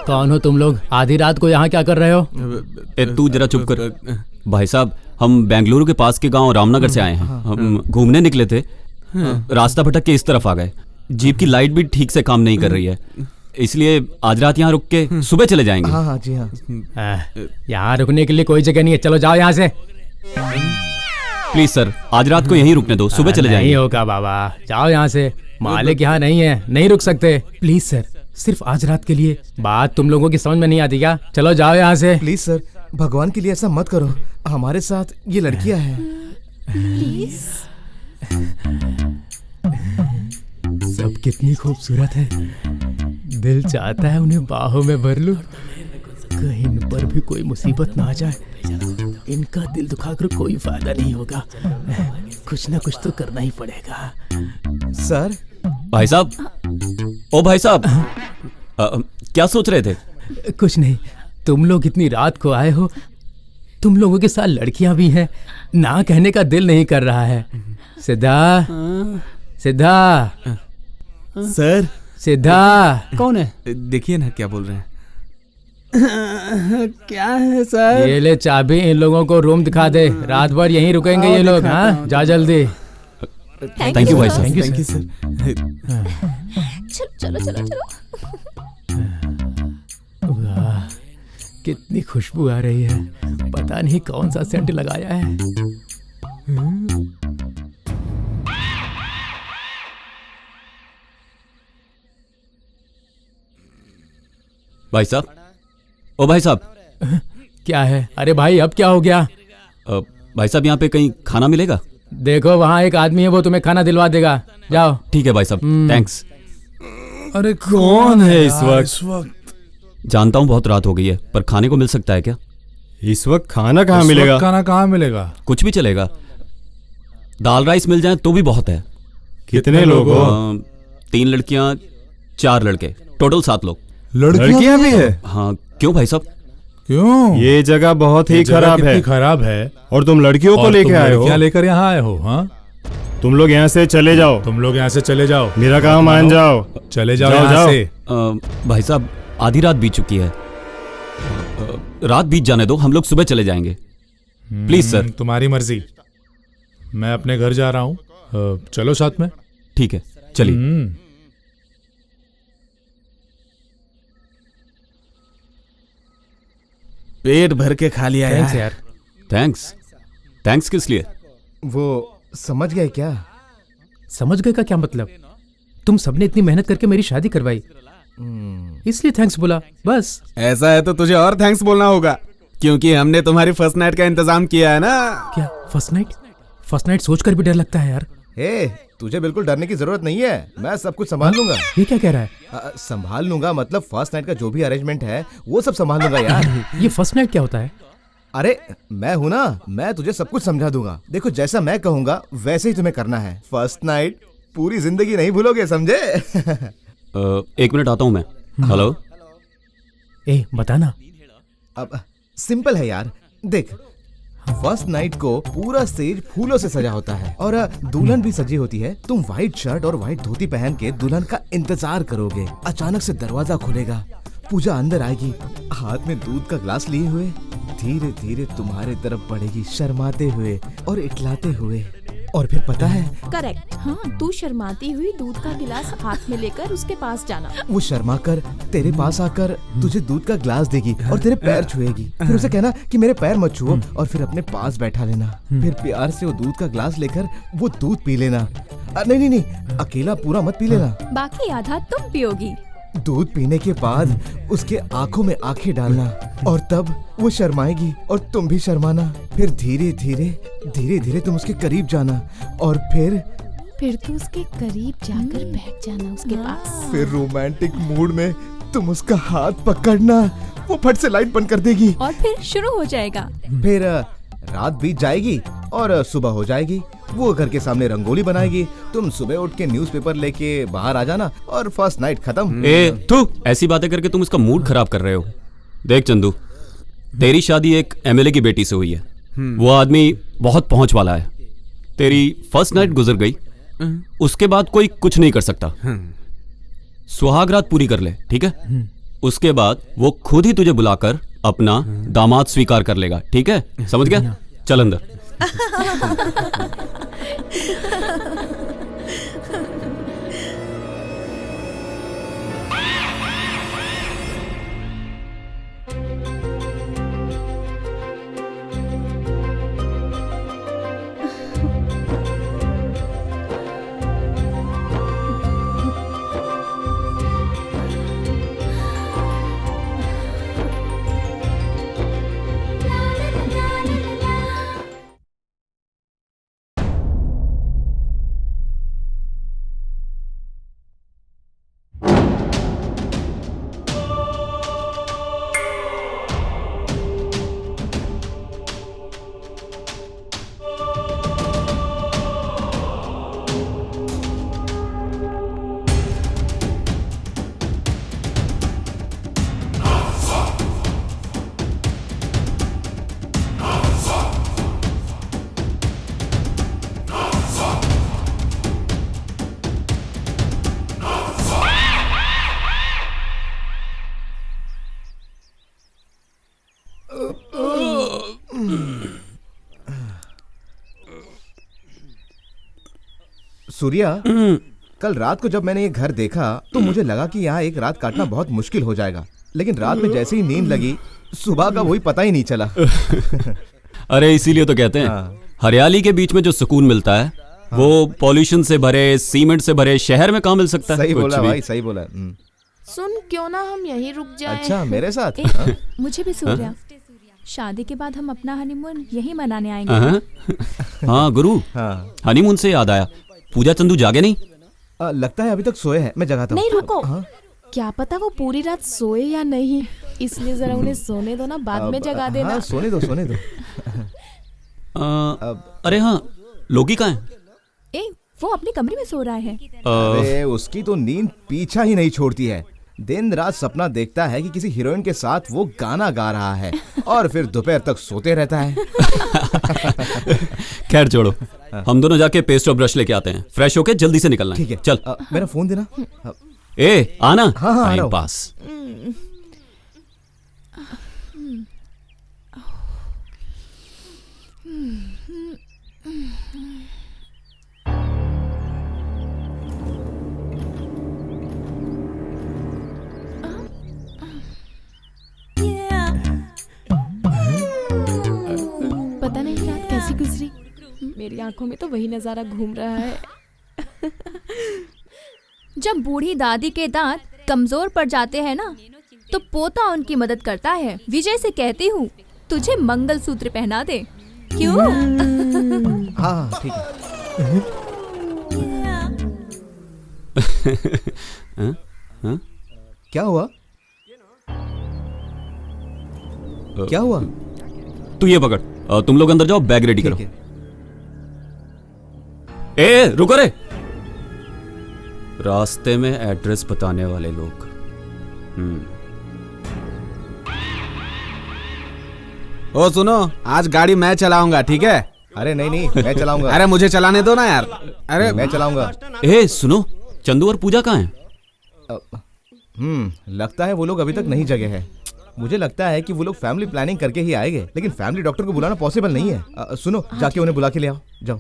कौन हो तुम लोग? आधी रात को यहाँ क्या कर रहे हो? ए तू जरा चुप कर। भाई साहब, हम बेंगलुरु के पास के गांव रामनगर से आए हैं। हम घूमने निकले थे, रास्ता भटक के इस तरफ आ गए। जीप की लाइट भी ठीक से काम नहीं कर रही है, इसलिए आज रात यहाँ रुक के सुबह चले जाएंगे। हाँ हाँ जी हाँ। यहाँ रुकने के लिए कोई जगह नहीं है, चलो जाओ यहाँ से। प्लीज सर, आज रात को यहीं रुकने दो, सुबह चले जाएंगे। नहीं होगा बाबा, जाओ यहाँ से। मालिक यहाँ नहीं है, नहीं रुक सकते। प्लीज सर, सिर्फ आज रात के लिए। बात तुम लोगों की समझ में नहीं आती क्या? चलो जाओ यहाँ से। प्लीज सर, भगवान के लिए ऐसा मत करो, हमारे साथ ये लड़कियां हैं। प्लीज। सब कितनी खूबसूरत है, दिल चाहता है उन्हें बाहों में भर लूं। कहीं इन पर भी कोई मुसीबत ना आ जाए। इनका दिल दुखाकर कोई फायदा नहीं होगा, कुछ ना कुछ तो करना ही पड़ेगा। सर। भाई साहब, ओ भाई साहब, क्या सोच रहे थे? कुछ नहीं, तुम लोग इतनी रात को आए हो, तुम लोगों के साथ लड़कियां भी हैं, ना कहने का दिल नहीं कर रहा है। सिद्धा, सिद्धा सर। सिद्धा कौन है? देखिए ना क्या बोल रहे हैं। क्या है सर? ये ले चाबी, इन लोगों को रूम दिखा दे, रात भर यहीं रुकेंगे ये लोग। हाँ जा जल्दी। थैंक यू भाई साहब। Thank you sir. चलो चलो चलो। वाह, कितनी खुशबू आ रही है, पता नहीं कौन सा सेंट लगाया है। भाई साहब, ओ भाई साहब। क्या है? अरे भाई अब क्या हो गया? भाई साहब यहाँ पे कहीं खाना मिलेगा? देखो वहाँ एक आदमी है, वो तुम्हें खाना दिलवा देगा, जाओ। ठीक है भाई साहब, थैंक्स। अरे कौन है इस वक्त? जानता हूँ बहुत रात हो गई है, पर खाने को मिल सकता है क्या? इस वक्त खाना कहाँ मिलेगा? खाना कहाँ मिलेगा? कुछ भी चलेगा, दाल राइस मिल जाए तो भी बहुत है। कितने लोग हो? 3 लड़कियां 4 लड़के, टोटल 7 लोग। लड़कियां भी है? हाँ, क्यों भाई साहब? क्यों? ये जगह बहुत ही खराब है और तुम लड़कियों को लेके आए हो? क्या लेकर यहाँ आए हो? हाँ, तुम लोग यहाँ से चले जाओ। तुम लोग यहाँ से चले जाओ। मेरा काम मान जाओ। चले जाओ यहाँ से। भाई साहब, आधी रात बीत चुकी है, रात बीत जाने दो, हम लोग सुबह चले जाएंगे। Please sir. तुम्हारी मर्जी, मैं अपने घर जा रहा हूँ, चलो साथ में। ठीक है, चलिए। पेट भर के खा लिया यार। थैंक्स। थैंक्स किस लिए? वो समझ गए क्या? समझ गए का क्या मतलब? तुम सबने इतनी मेहनत करके मेरी शादी करवाई, इसलिए थैंक्स बोला बस। ऐसा है तो तुझे और थैंक्स बोलना होगा, क्योंकि हमने तुम्हारी फर्स्ट नाइट का इंतजाम किया है ना। क्या फर्स्ट नाइट? फर्स्ट नाइट सोचकर भी डर लगता है यार। तुझे बिल्कुल डरने की जरूरत नहीं है, मैं सब कुछ संभाल लूंगा। ये क्या कह रहा है? संभाल लूंगा मतलब फर्स्ट नाइट का जो भी अरेंजमेंट है वो सब संभाल लूंगा यार। ये फर्स्ट नाइट क्या होता है? अरे मैं हूं ना, मैं तुझे सब कुछ समझा दूंगा। देखो जैसा मैं कहूंगा वैसे ही तुम्हें करना है। फर्स्ट नाइट पूरी जिंदगी नहीं भूलोगे, समझे? 1 मिनट आता हूं मैं। हेलो। बताना। अब सिंपल है यार, देख फर्स्ट नाइट को पूरा स्टेज फूलों से सजा होता है और दुल्हन भी सजी होती है। तुम व्हाइट शर्ट और व्हाइट धोती पहन के दुल्हन का इंतजार करोगे। अचानक से दरवाजा खुलेगा, पूजा अंदर आएगी, हाथ में दूध का ग्लास लिए हुए धीरे धीरे तुम्हारे तरफ बढ़ेगी, शर्माते हुए और इटलाते हुए। और फिर पता है? करेक्ट। हाँ, तू शर्माती हुई दूध का गिलास हाथ में लेकर उसके पास जाना। वो शर्मा कर तेरे पास आकर तुझे दूध का ग्लास देगी और तेरे पैर छुएगी। फिर उसे कहना कि मेरे पैर मत छुओ और फिर अपने पास बैठा लेना। फिर प्यार से वो दूध का ग्लास लेकर वो दूध पी लेना। नहीं, अकेला पूरा मत पी लेना, बाकी आधा तुम पियोगी। दूध पीने के बाद उसके आंखों में आंखें डालना और तब वो शर्माएगी और तुम भी शर्माना। फिर धीरे धीरे तुम उसके करीब जाना और फिर तू उसके करीब जाकर बैठ जाना उसके पास। फिर रोमांटिक मूड में तुम उसका हाथ पकड़ना, वो फट से लाइट बंद कर देगी और फिर शुरू हो जाएगा। फिर रात बीत जाएगी और सुबह हो जाएगी। वो घर के सामने रंगोली बनाएगी, तुम सुबह उठ के न्यूज़पेपर लेके बाहर आ जाना और फर्स्ट नाइट खत्म। तू ऐसी बातें करके तुम इसका मूड खराब कर रहे हो। देख चंदू, तेरी शादी एक एमएलए की बेटी से हुई है, वो आदमी बहुत पहुंच वाला है। तेरी फर्स्ट नाइट गुजर गई, उसके बाद कोई कुछ नहीं कर सकता। सुहाग रात पूरी कर ले, ठीक है? उसके बाद वो खुद ही तुझे बुलाकर अपना दामाद स्वीकार कर लेगा, ठीक है? समझ गया? चल अंदर। सूर्या, कल रात को जब मैंने ये घर देखा तो मुझे लगा कि यहाँ एक रात काटना बहुत मुश्किल हो जाएगा, लेकिन रात में जैसे ही नींद लगी सुबह का वही पता ही नहीं चला। अरे इसीलिए तो कहते हैं हरियाली के बीच में जो सुकून मिलता है वो पॉल्यूशन से भरे, सीमेंट से भरे शहर में कहाँ मिल सकता है? सही बोला भाई, सही बोला। सुन, क्यों ना हम यहीं रुक जाएं? अच्छा, मेरे साथ? मुझे भी सूर्या, शादी के बाद हम अपना हनीमून यहीं मनाने आएंगे। हाँ गुरु, हनीमून से याद आया, पूजा चंदू जागे नहीं? लगता है अभी तक सोए हैं, मैं जगाता हूँ। नहीं रुको, क्या पता वो पूरी रात सोए या नहीं, इसलिए जरा उन्हें सोने दो ना, बाद में जगा देना। हाँ, सोने दो सोने दो। अरे हाँ, लोकी कहाँ है? वो अपने कमरे में सो रहा है। अरे उसकी तो नींद पीछा ही नहीं छोड़ती है, दिन रात सपना देखता है कि किसी हीरोइन के साथ वो गाना गा रहा है और फिर दोपहर तक सोते रहता है। खैर छोड़ो, हम दोनों जाके पेस्ट और ब्रश लेके आते हैं, फ्रेश होके जल्दी से निकलना है। ठीक है, चल। मेरा फोन देना। ए आना। हाँ, टाइम पास। पता नहीं रात कैसी गुजरी, मेरी आंखों में तो वही नजारा घूम रहा है। जब बूढ़ी दादी के दांत कमजोर पड़ जाते हैं ना, तो पोता उनकी मदद करता है। विजय से कहती हूँ तुझे मंगलसूत्र पहना दे, क्यों? हाँ ठीक है। क्या हुआ? क्या हुआ? तू ये पकड़, तुम लोग अंदर जाओ, बैग रेडी करो। ए रुको रे, रास्ते में एड्रेस बताने वाले लोग। ओ सुनो, आज गाड़ी मैं चलाऊंगा, ठीक है? अरे नहीं नहीं, मैं चलाऊंगा। अरे मुझे चलाने दो ना यार। अरे मैं चलाऊंगा। ए सुनो, चंदू और पूजा कहाँ हैं? लगता है वो लोग अभी तक नहीं जगे हैं। मुझे लगता है कि वो लोग फैमिली प्लानिंग करके ही आएंगे, लेकिन फैमिली डॉक्टर को बुलाना पॉसिबल नहीं है। सुनो, जाके उन्हें बुला के ले आओ, जाओ।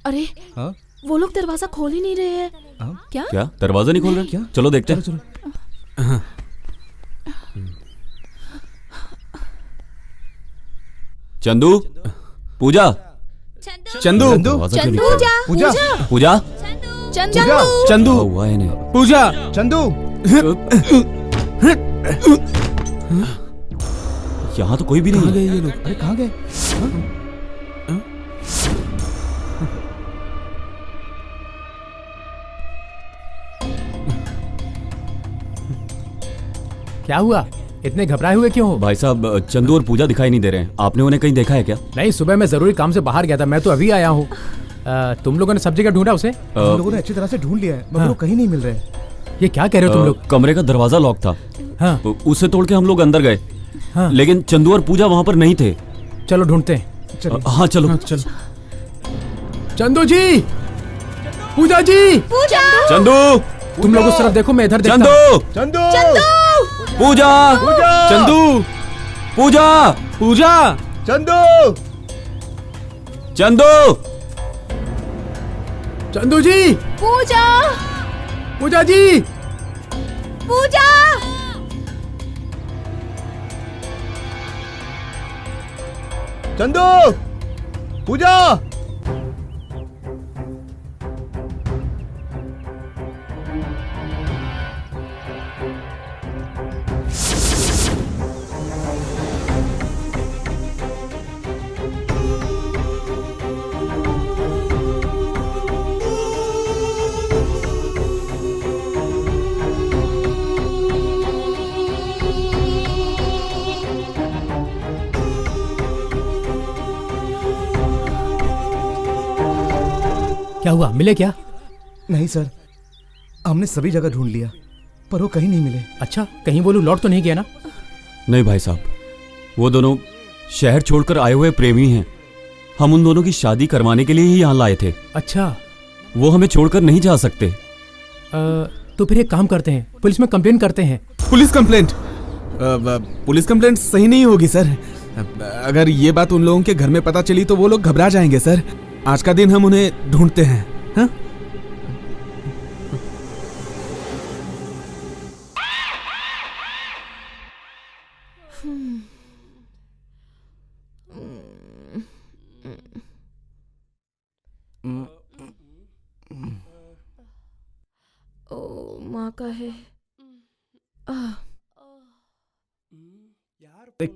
अरे वो लोग दरवाजा खोल ही नहीं रहे हैं। क्या दरवाजा नहीं खोल रहे? क्या? चलो देखते हैं। चंदू, पूजा, चंदू, पूजा, पूजा, चंदू, हुआ है नहीं। पूजा, चंदू। यहाँ तो कोई भी नहीं है। ये लोग, अरे कहाँ गए? क्या हुआ? इतने घबराए हुए क्यों हो? भाई साहब, चंदू और पूजा दिखाई नहीं दे रहे हैं। आपने उन्हें कहीं देखा है क्या? नहीं, सुबह मैं जरूरी काम से बाहर गया था, मैं तो अभी आया हूँ। तुम लोगों ने सब जगह ढूंढा उसे? हम लोगों ने अच्छी तरह से ढूंढ लिया है, मगर वो कहीं नहीं मिल रहे। ये क्या कह रहे हो तुम लोग? कमरे का दरवाजा लॉक था। हाँ। उसे तोड़ के हम लोग अंदर गए। हाँ। लेकिन चंदू और पूजा वहाँ पर नहीं थे। चलो ढूंढते हैं। हाँ चलो। चंदू जी, पूजा जी, चंदू, तुम लोग उस तरफ देखो, मैं इधर देखता हूं। चंदू, पूजा, चंदू, पूजा, पूजा, चंदू, चंदू, चंदू जी, पूजा, पूजा जी, पूजा, चंदू, पूजा। क्या हुआ? मिले क्या? नहीं सर, हमने सभी जगह ढूंढ लिया, पर वो कहीं नहीं मिले। अच्छा, कहीं वो लोग लौट तो नहीं गया ना? नहीं भाई साहब, वो दोनों शहर छोड़कर आए हुए प्रेमी हैं। हम उन दोनों की शादी करवाने के लिए ही यहाँ लाए थे। अच्छा, वो हमें छोड़कर नहीं जा सकते। तो फिर एक काम करते हैं, पुलिस में कंप्लेंट करते हैं। Police complaint? पुलिस कंप्लेंट सही नहीं होगी सर। अगर ये बात उन लोगों के घर में पता चली तो वो लोग घबरा जाएंगे सर। आज का दिन हम उन्हें ढूंढते हैं। हाँ? ओ माँ का है।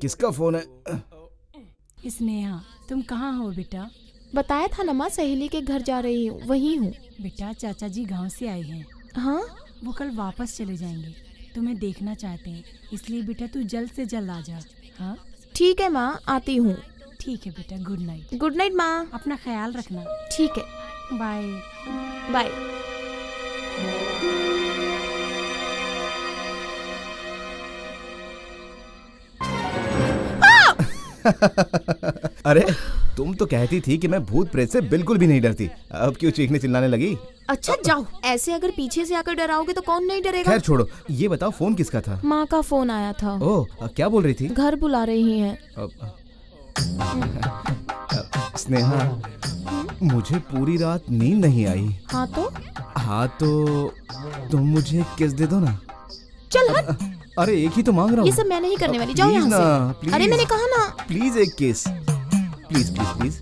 किसका फोन है? स्नेहा, तुम कहाँ हो बेटा? बताया था ना माँ, सहेली के घर जा रही हूँ, वहीं हूँ। बेटा चाचा जी गांव से आए हैं। हाँ? वो कल वापस चले जाएंगे, तुम्हें देखना चाहते हैं, इसलिए बेटा तू जल्द से जल्द आ जा। हाँ ठीक है माँ, आती हूँ। ठीक है बेटा, गुड नाइट। गुड नाइट माँ। अपना ख्याल रखना। ठीक है, बाय बाय। अरे तुम तो कहती थी कि मैं भूत प्रेत से बिल्कुल भी नहीं डरती, अब क्यों चीखने चिल्लाने लगी? अच्छा जाओ, ऐसे अगर पीछे से आकर डराओगे तो कौन नहीं डरेगा। खैर छोड़ो, ये बताओ फोन किसका था? माँ का फोन आया था। ओह, क्या बोल रही थी? घर बुला रही हैं। स्नेहा, मुझे पूरी रात नींद नहीं आई। हाँ तो तुम मुझे किस दे दो ना। चल हट। अरे एक ही तो मांग रहा हूँ। ये सब मैं नहीं करने वाली, जाओ यहाँ से। प्लीज। अरे मैंने कहा ना। प्लीज एक किस, प्लीज प्लीज प्लीज।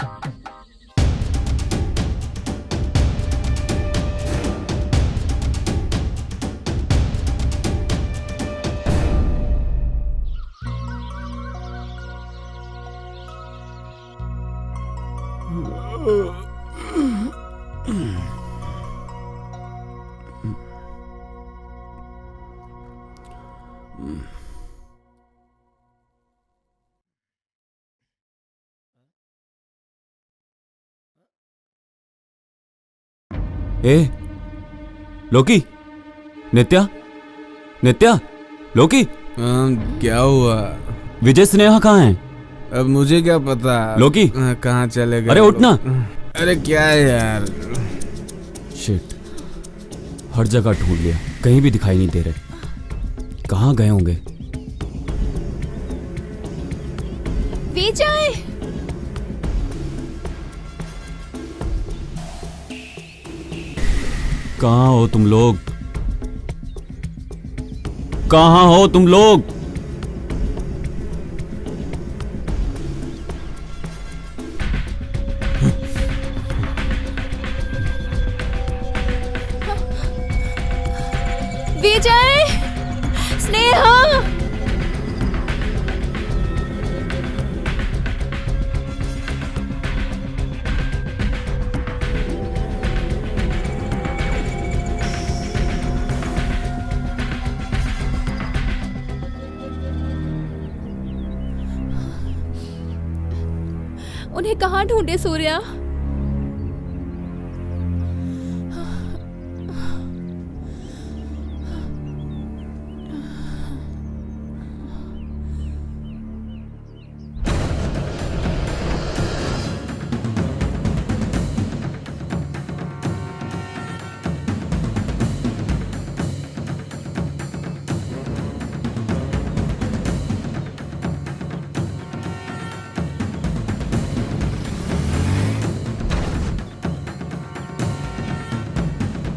ए लोकी, नित्या, नित्या, लोकी। क्या हुआ? विजय स्नेहा कहाँ हैं? अब मुझे क्या पता लोकी कहाँ चले गए। अरे उठना। अरे क्या है यार? शिट, हर जगह ढूंढ लिया, कहीं भी दिखाई नहीं दे रहे। कहाँ गए होंगे? विजय, कहाँ हो तुम लोग? कहाँ हो तुम लोग? विजय, स्नेहा, उन्हें कहाँ ढूंढे सूर्या?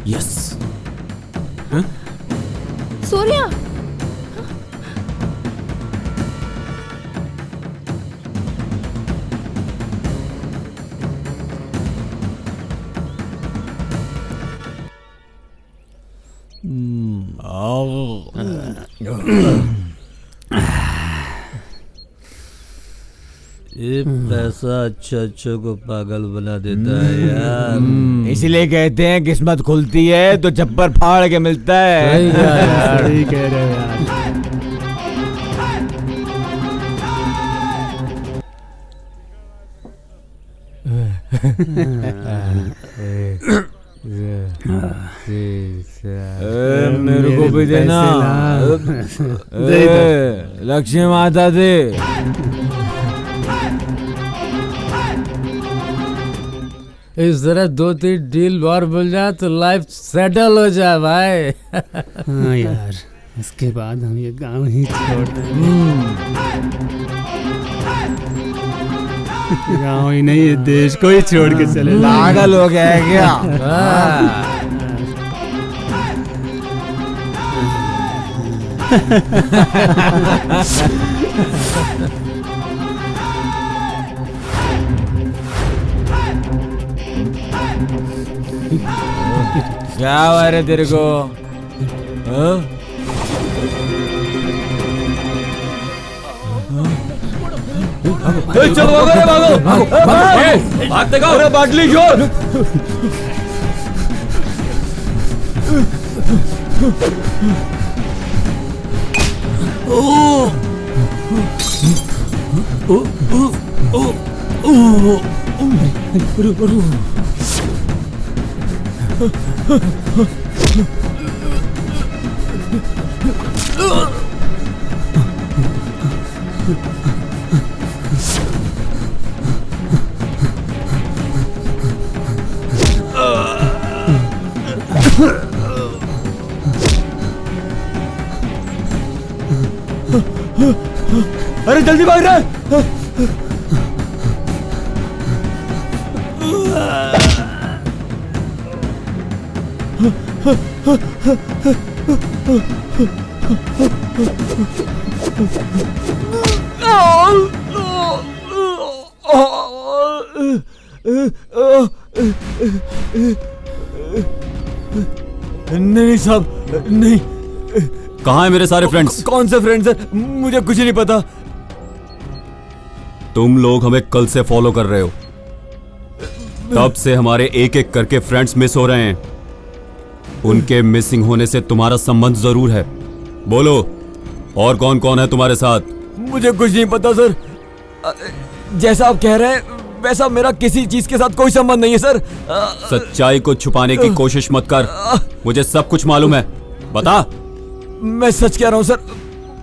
यस। सूर्या, ये पैसा अच्छों को पागल बना देता है यार। इसीलिए कहते हैं किस्मत खुलती है तो जब्बर फाड़ के मिलता है। सही कह रहे हो यार। मेरे को भी देना। लक्ष्मी माता दे। इस तरह 2-3 डील और मिल जाए तो लाइफ सेटल हो जाए भाई। हाँ यार, इसके बाद हम ये गांव ही छोड़ देंगे। गाँव ही नहीं, देश को ही छोड़ के चले पागल हो गया है क्या? क्या हुआ रे तेरे को? चलो भागो, भागते गाओ, अरे बाटली छोड़। अरे जल्दी भाग रहा है। नहीं साहब, नहीं। कहाँ है मेरे सारे फ्रेंड्स? कौन से फ्रेंड्स सर? मुझे कुछ नहीं पता। तुम लोग हमें कल से फॉलो कर रहे हो, तब से हमारे एक एक करके फ्रेंड्स मिस हो रहे हैं। उनके मिसिंग होने से तुम्हारा संबंध जरूर है। बोलो, और कौन कौन है तुम्हारे साथ? मुझे कुछ नहीं पता सर। जैसा आप कह रहे हैं वैसा मेरा किसी चीज के साथ कोई संबंध नहीं है सर। सच्चाई को छुपाने की कोशिश मत कर, मुझे सब कुछ मालूम है। बता। मैं सच कह रहा हूँ सर,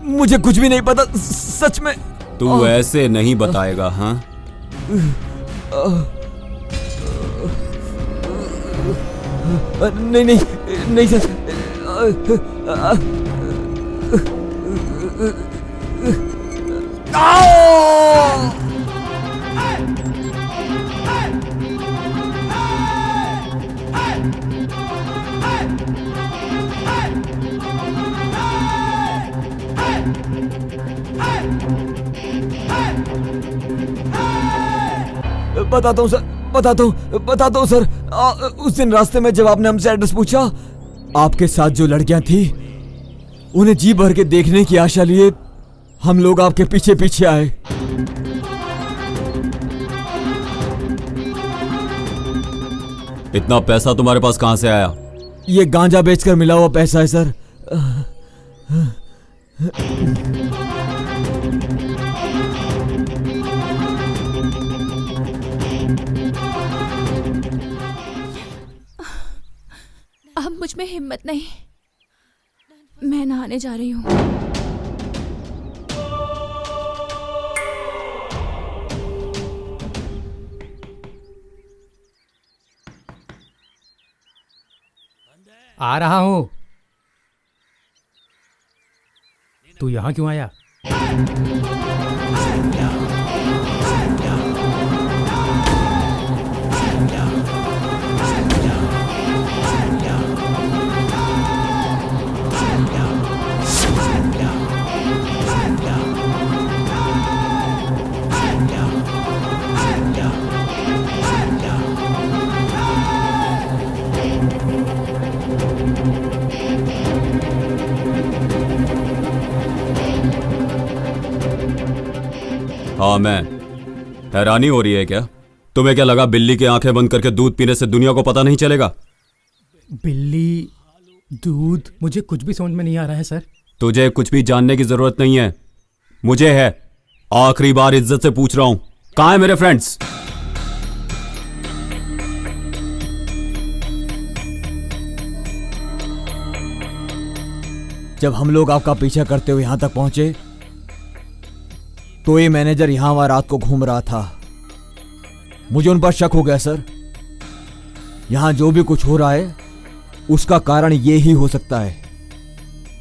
मुझे कुछ भी नहीं पता सच में। तू ऐसे नहीं बताएगा? हाँ, नहीं नहीं नहीं सर। बताता हूँ सर, बताता हूँ सर। उस दिन रास्ते में जब आपने हमसे एड्रेस पूछा, आपके साथ जो लड़कियां थी उन्हें जी भर के देखने की आशा लिए हम लोग आपके पीछे पीछे आए। इतना पैसा तुम्हारे पास कहां से आया? ये गांजा बेचकर मिला हुआ पैसा है सर। अब मुझ में हिम्मत नहीं, मैं नहाने जा रही हूँ। आ रहा हूँ। तू यहाँ क्यों आया? हाँ, मैं। हैरानी हो रही है क्या? तुम्हें क्या लगा बिल्ली की आंखें बंद करके दूध पीने से दुनिया को पता नहीं चलेगा? बिल्ली, दूध, मुझे कुछ भी समझ में नहीं आ रहा है सर। तुझे कुछ भी जानने की जरूरत नहीं है, मुझे है। आखिरी बार इज्जत से पूछ रहा हूं, कहां है मेरे फ्रेंड्स? जब हम लोग आपका पीछा करते हुए यहां तक पहुंचे तो ये मैनेजर यहां वहां रात को घूम रहा था। मुझे उन पर शक हो गया सर। यहां जो भी कुछ हो रहा है उसका कारण ये ही हो सकता है।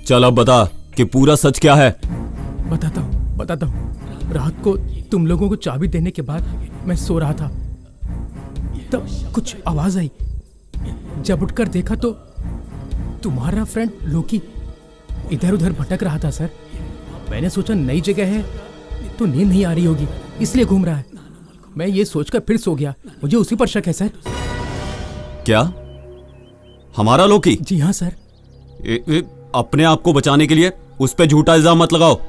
चल अब बता कि पूरा सच क्या है। बताता हूँ। रात को तुम लोगों को चाबी देने के बाद मैं सो रहा था, तब कुछ आवाज आई। जब उठकर देखा तो तुम्हारा फ्रेंड लोकी इधर उधर भटक रहा था सर। मैंने सोचा नई जगह है तो नींद नहीं आ रही होगी, इसलिए घूम रहा है। मैं ये सोचकर फिर सो गया। मुझे उसी पर शक है सर। क्या हमारा लोकी? जी हाँ सर। अपने आप को बचाने के लिए उस पे झूठा इल्जाम मत लगाओ।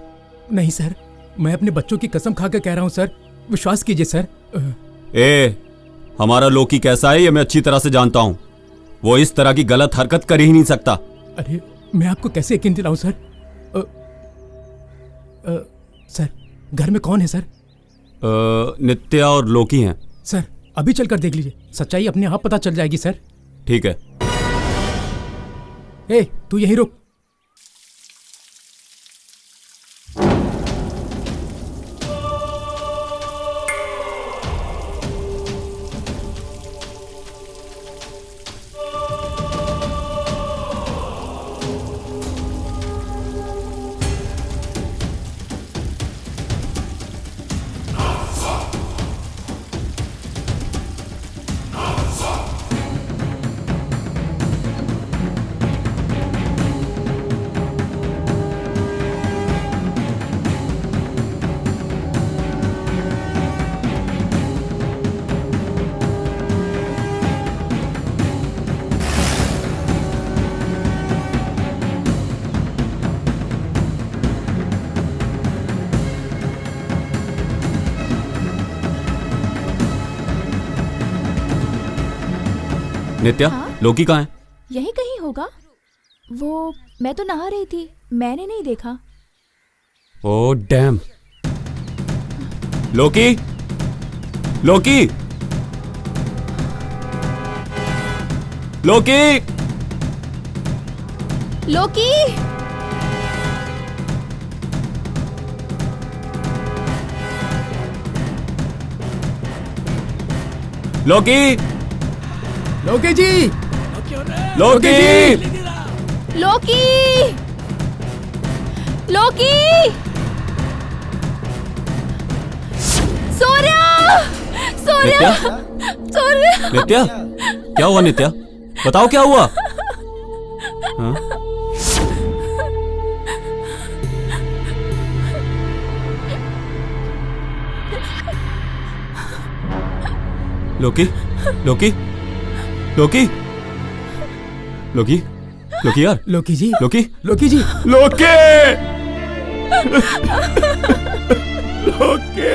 नहीं सर, मैं अपने बच्चों की कसम खाकर कह रहा हूँ सर, विश्वास कीजिए सर। हमारा लोकी कैसा है ये मैं अच्छी तरह से जानता हूँ। वो इस तरह की गलत हरकत कर ही नहीं सकता। अरे मैं आपको कैसे यकीन दिलाऊं सर? सर घर में कौन है सर? नित्या और लोकी हैं। सर अभी चलकर देख लीजिए, सच्चाई अपने आप पता चल जाएगी सर। ठीक है। तू यहीं रुक। नित्या, लोकी कहाँ है? यही कहीं होगा। वो मैं तो नहा रही थी, मैंने नहीं देखा। Oh damn. लोकी, लोकी, लोकी, लोकी, लोकी, लोकी जी, लोकी, लोकी, लोकी, सूर्या, सूर्या, सूर्या। नित्या, क्या हुआ नित्या? बताओ क्या हुआ? हाँ? लोकी, लोकी, लोकी, लोकी, लोकी यार, लोकी जी, लोकी, लोकी जी, लोकी, लोकी,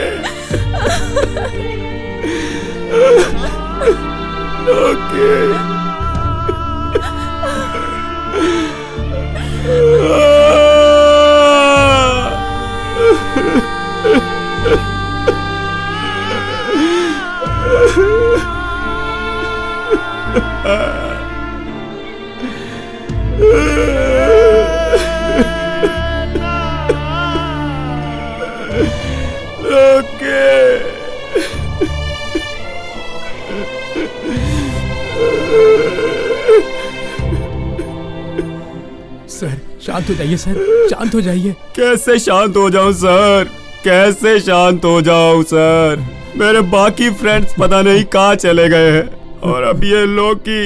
सर शांत हो जाइए सर, शांत हो जाइए। कैसे शांत हो जाऊं सर? कैसे शांत हो जाऊं सर? मेरे बाकी फ्रेंड्स पता नहीं कहाँ चले गए हैं और अब ये लोकी,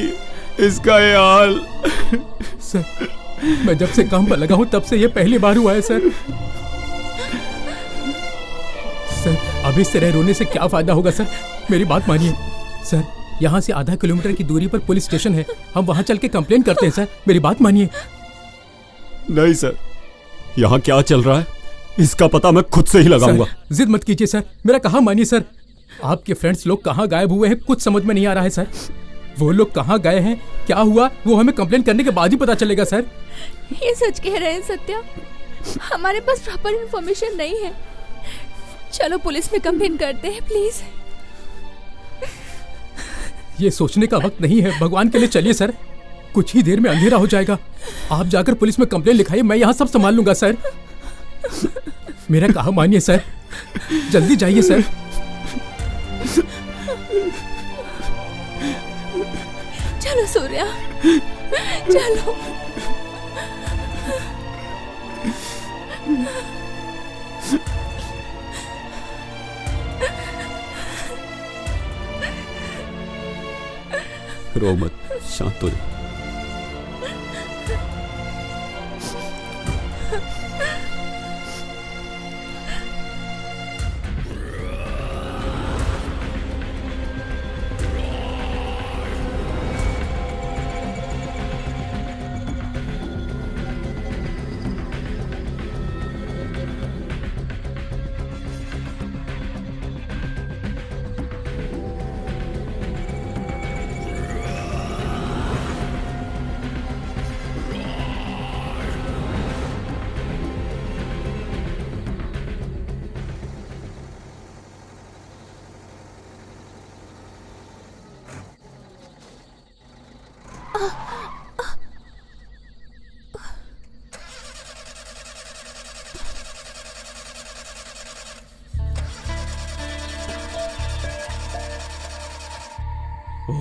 इसका ये हाल। सर मैं जब से काम पर लगा हूं तब से ये पहली बार हुआ है सर। सर अब इस तरह रोने से क्या फायदा होगा सर? मेरी बात मानिए सर, यहाँ से आधा किलोमीटर की दूरी पर पुलिस स्टेशन है, हम वहाँ चल के कंप्लेन करते हैं सर। मेरी बात मानिए। नहीं सर, यहाँ क्या चल रहा है इसका पता मैं खुद से ही लगाऊंगा। जिद मत कीजिए सर, मेरा कहाँ मानिए सर। आपके फ्रेंड्स लोग कहाँ गायब हुए हैं कुछ समझ में नहीं आ रहा है सर। वो लोग कहाँ गए हैं, क्या हुआ, वो हमें कंप्लेन करने के बाद ही पता चलेगा सर। ये सच कह रहे हैं सत्या, हमारे पास प्रॉपर इन्फॉर्मेशन नहीं है। चलो पुलिस में कंप्लेन करते हैं प्लीज। ये सोचने का वक्त नहीं है, भगवान के लिए चलिए सर, कुछ ही देर में अंधेरा हो जाएगा। आप जाकर पुलिस में कंप्लेन लिखाइए, मैं यहाँ सब संभाल लूंगा सर। मेरा कहा मानिए सर, जल्दी जाइए सर। चलो सूर्या, चलो। रो मत, शांत हो जा।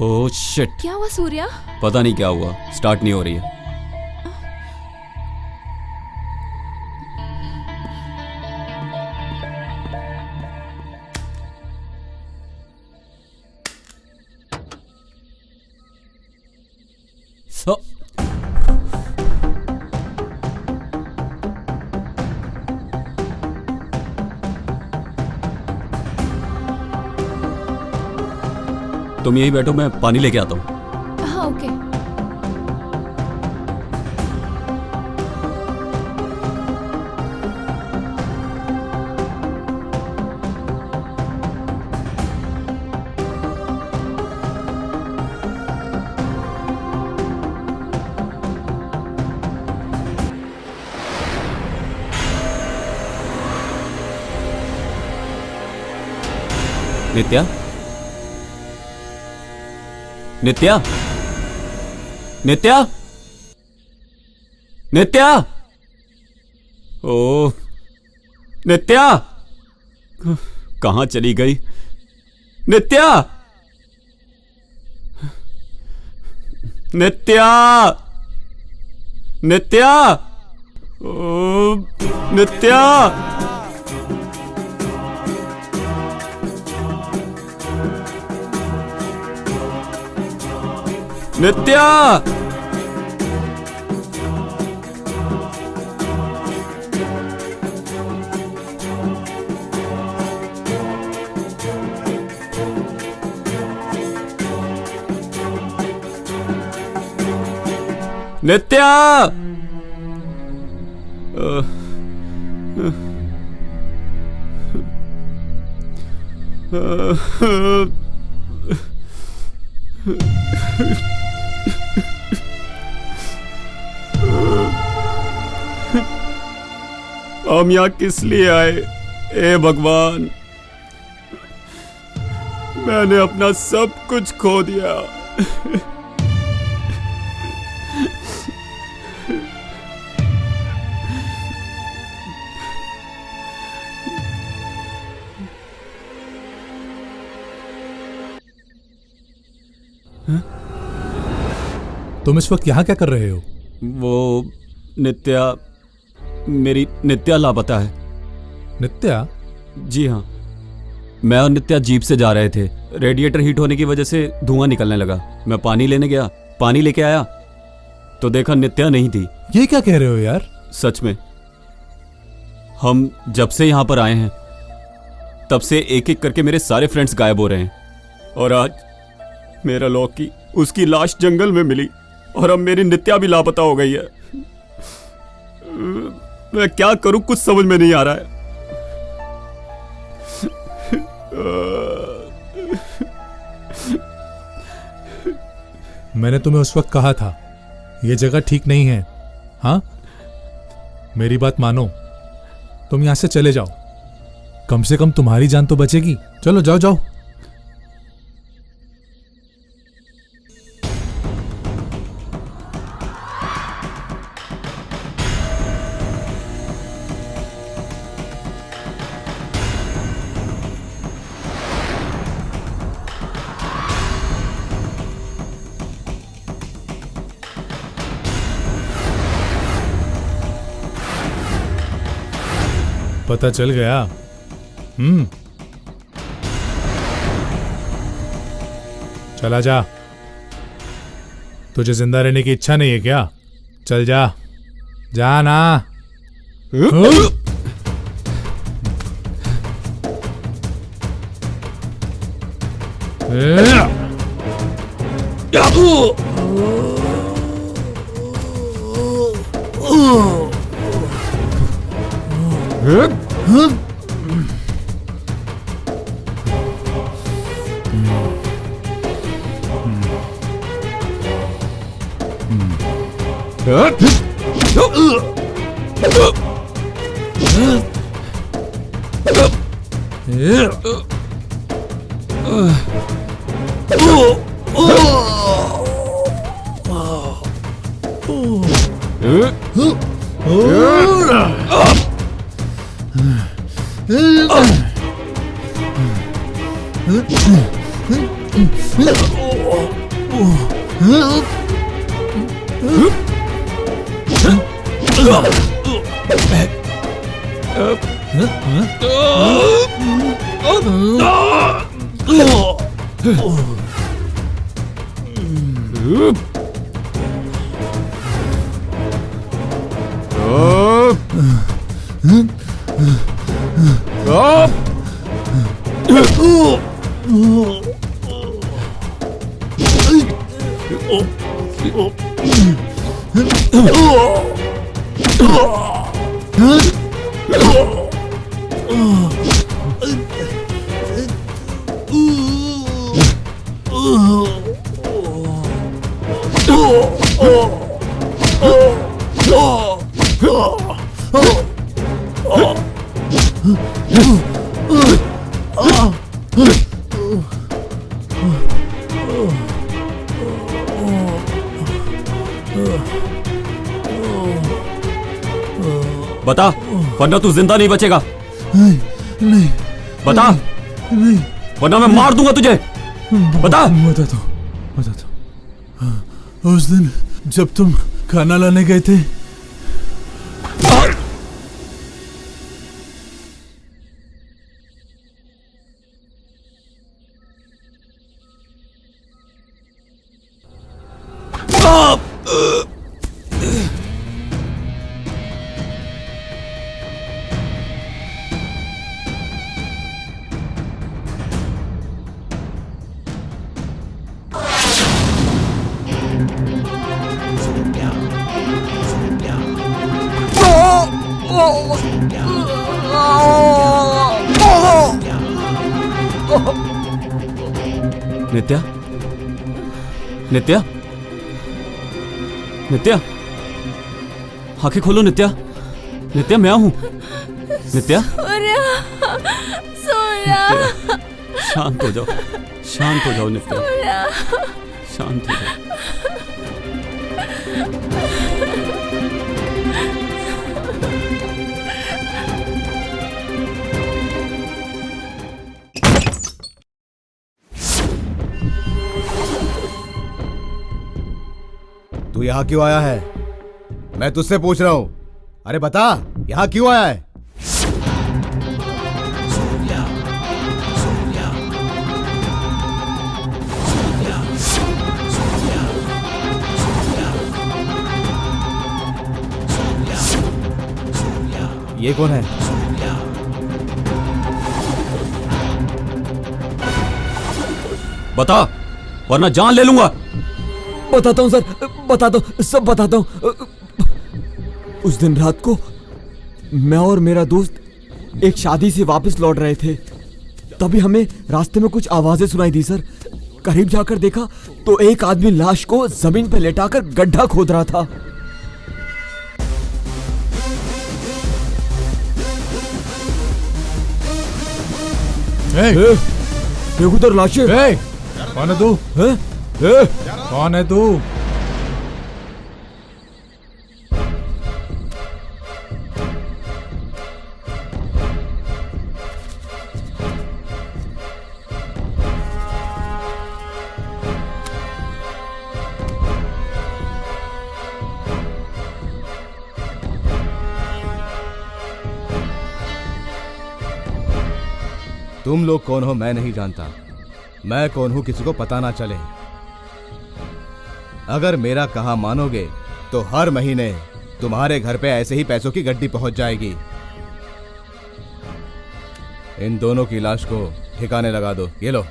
ओह शिट, क्या हुआ सूर्या? पता नहीं क्या हुआ, स्टार्ट नहीं हो रही है। तुम यहीं बैठो, मैं पानी लेके आता हूँ। हाँ ओके। नित्या, नित्या, नित्या, नित्या, ओह नित्या, कहां चली गई नित्या? नित्या, नित्या, ओह नित्या, नित्या, नित्या, हम यहाँ किस लिए आए? ए भगवान, मैंने अपना सब कुछ खो दिया। तुम इस वक्त यहाँ क्या कर रहे हो? वो नित्या, मेरी नित्या लापता है। नित्या? जी हाँ, मैं और नित्या जीप से जा रहे थे। रेडिएटर हीट होने की वजह से धुआं निकलने लगा। मैं पानी लेने गया, पानी लेके आया तो देखा नित्या नहीं थी। ये क्या कह रहे हो यार? सच में, हम जब से यहाँ पर आए हैं तब से एक एक करके मेरे सारे फ्रेंड्स गायब हो रहे हैं और आज मेरा लौकी उसकी लाश जंगल में मिली और अब मेरी नित्या भी लापता हो गई है। मैं क्या करूं, कुछ समझ में नहीं आ रहा है। मैंने तुम्हें उस वक्त कहा था ये जगह ठीक नहीं है। हाँ, मेरी बात मानो, तुम यहां से चले जाओ, कम से कम तुम्हारी जान तो बचेगी। चलो जाओ जाओ। पता चल गया? चला जा। तुझे जिंदा रहने की इच्छा नहीं है क्या? चल जा, जा ना। बता, वरना तू जिंदा नहीं बचेगा। नहीं बता, नहीं, वरना मैं मार दूंगा तुझे। बता। बताता हूँ। उस दिन जब तुम खाना लाने गए थे, नित्या, नित्या, नित्या, आंखें खोलो नित्या। नित्या, मैं हूं। नित्या, शांत हो जाओ, शांत हो जाओ नित्या, शांत हो जाओ। तू यहाँ क्यों आया है? मैं तुझसे पूछ रहा हूं। अरे बता, यहाँ क्यों आया है? ये कौन है? बता, वरना जान ले लूंगा। बताता हूँ सर, बताता हूँ, सब बताता हूँ। उस दिन रात को मैं और मेरा दोस्त एक शादी से वापस लौट रहे थे। तभी हमें रास्ते में कुछ आवाजें सुनाई दी सर। करीब जाकर देखा तो एक आदमी लाश को जमीन पर लेटाकर गड्ढा खोद रहा था। देखो उधर लाशें। कौन है तू? कौन है तू? तुम लोग कौन हो मैं नहीं जानता। मैं कौन हूं किसी को पता ना चले। अगर मेरा कहा मानोगे तो हर महीने तुम्हारे घर पे ऐसे ही पैसों की गड्डी पहुंच जाएगी। इन दोनों की लाश को ठिकाने लगा दो। ये लो।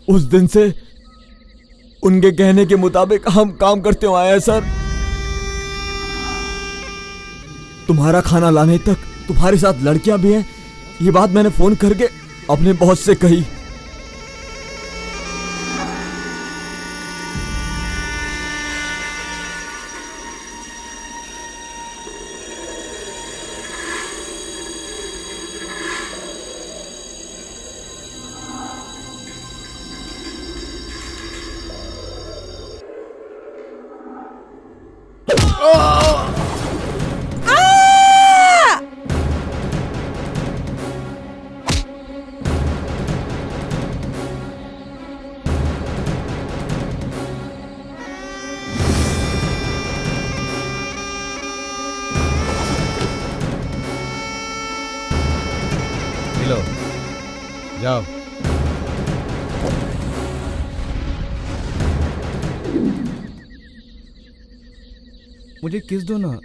उस दिन से उनके कहने के मुताबिक हम काम करते हुए आए हैं सर। तुम्हारा खाना लाने तक तुम्हारे साथ लड़कियां भी हैं, ये बात मैंने फोन करके अपने बॉस से कही। लो, जाओ। मुझे किस दो ना।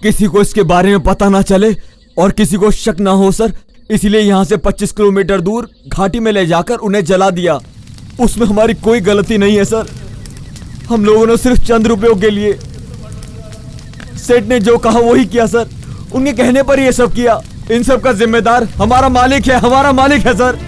किसी को इसके बारे में पता ना चले और किसी को शक ना हो सर, इसीलिए यहाँ से 25 किलोमीटर दूर घाटी में ले जाकर उन्हें जला दिया। उसमें हमारी कोई गलती नहीं है सर। हम लोगों ने सिर्फ चंद रुपयों के लिए, सेठ ने जो कहा वही किया सर। उनके कहने पर ये सब किया। इन सब का जिम्मेदार हमारा मालिक है, हमारा मालिक है सर।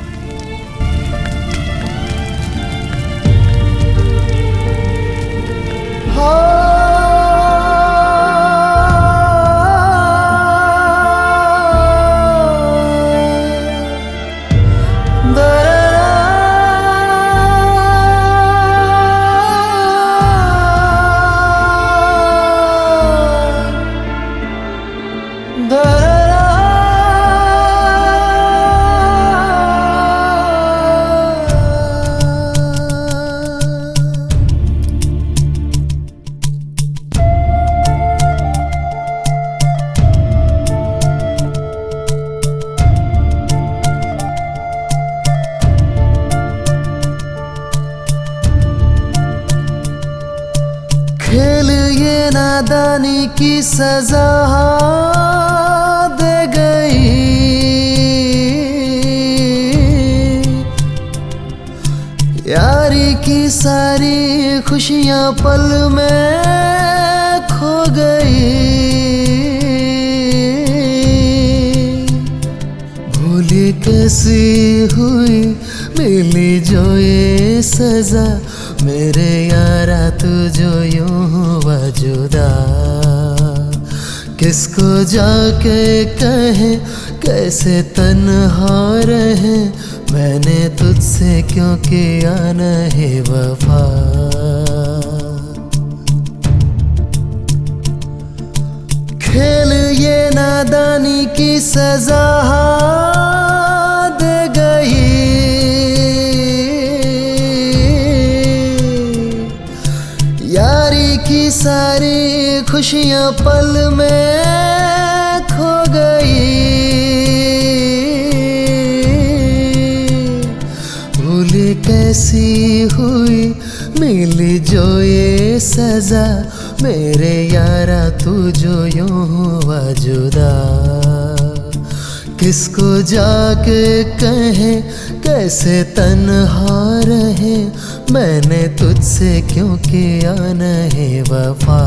नादानी की सजा दे गई, यारी की सारी खुशियां पल में खो गई। भूली कैसी हुई मिली जो ये सजा, मेरे यारा तू जो यूं हुआ जुदा। किसको जाके कहे कैसे तन्हा रहे, मैंने तुझसे क्यों किया नहीं वफा। खेल ये नादानी की सजा दे गई, यारी की सारी खुशियां पल में खो गई। भूल कैसी हुई मिली जो ये सजा, मेरे यारा तू जो यूं हुआ जुदा। किसको जाके कहे कैसे तन्हा रहे, मैंने तुझसे क्यों किया नहीं वफा।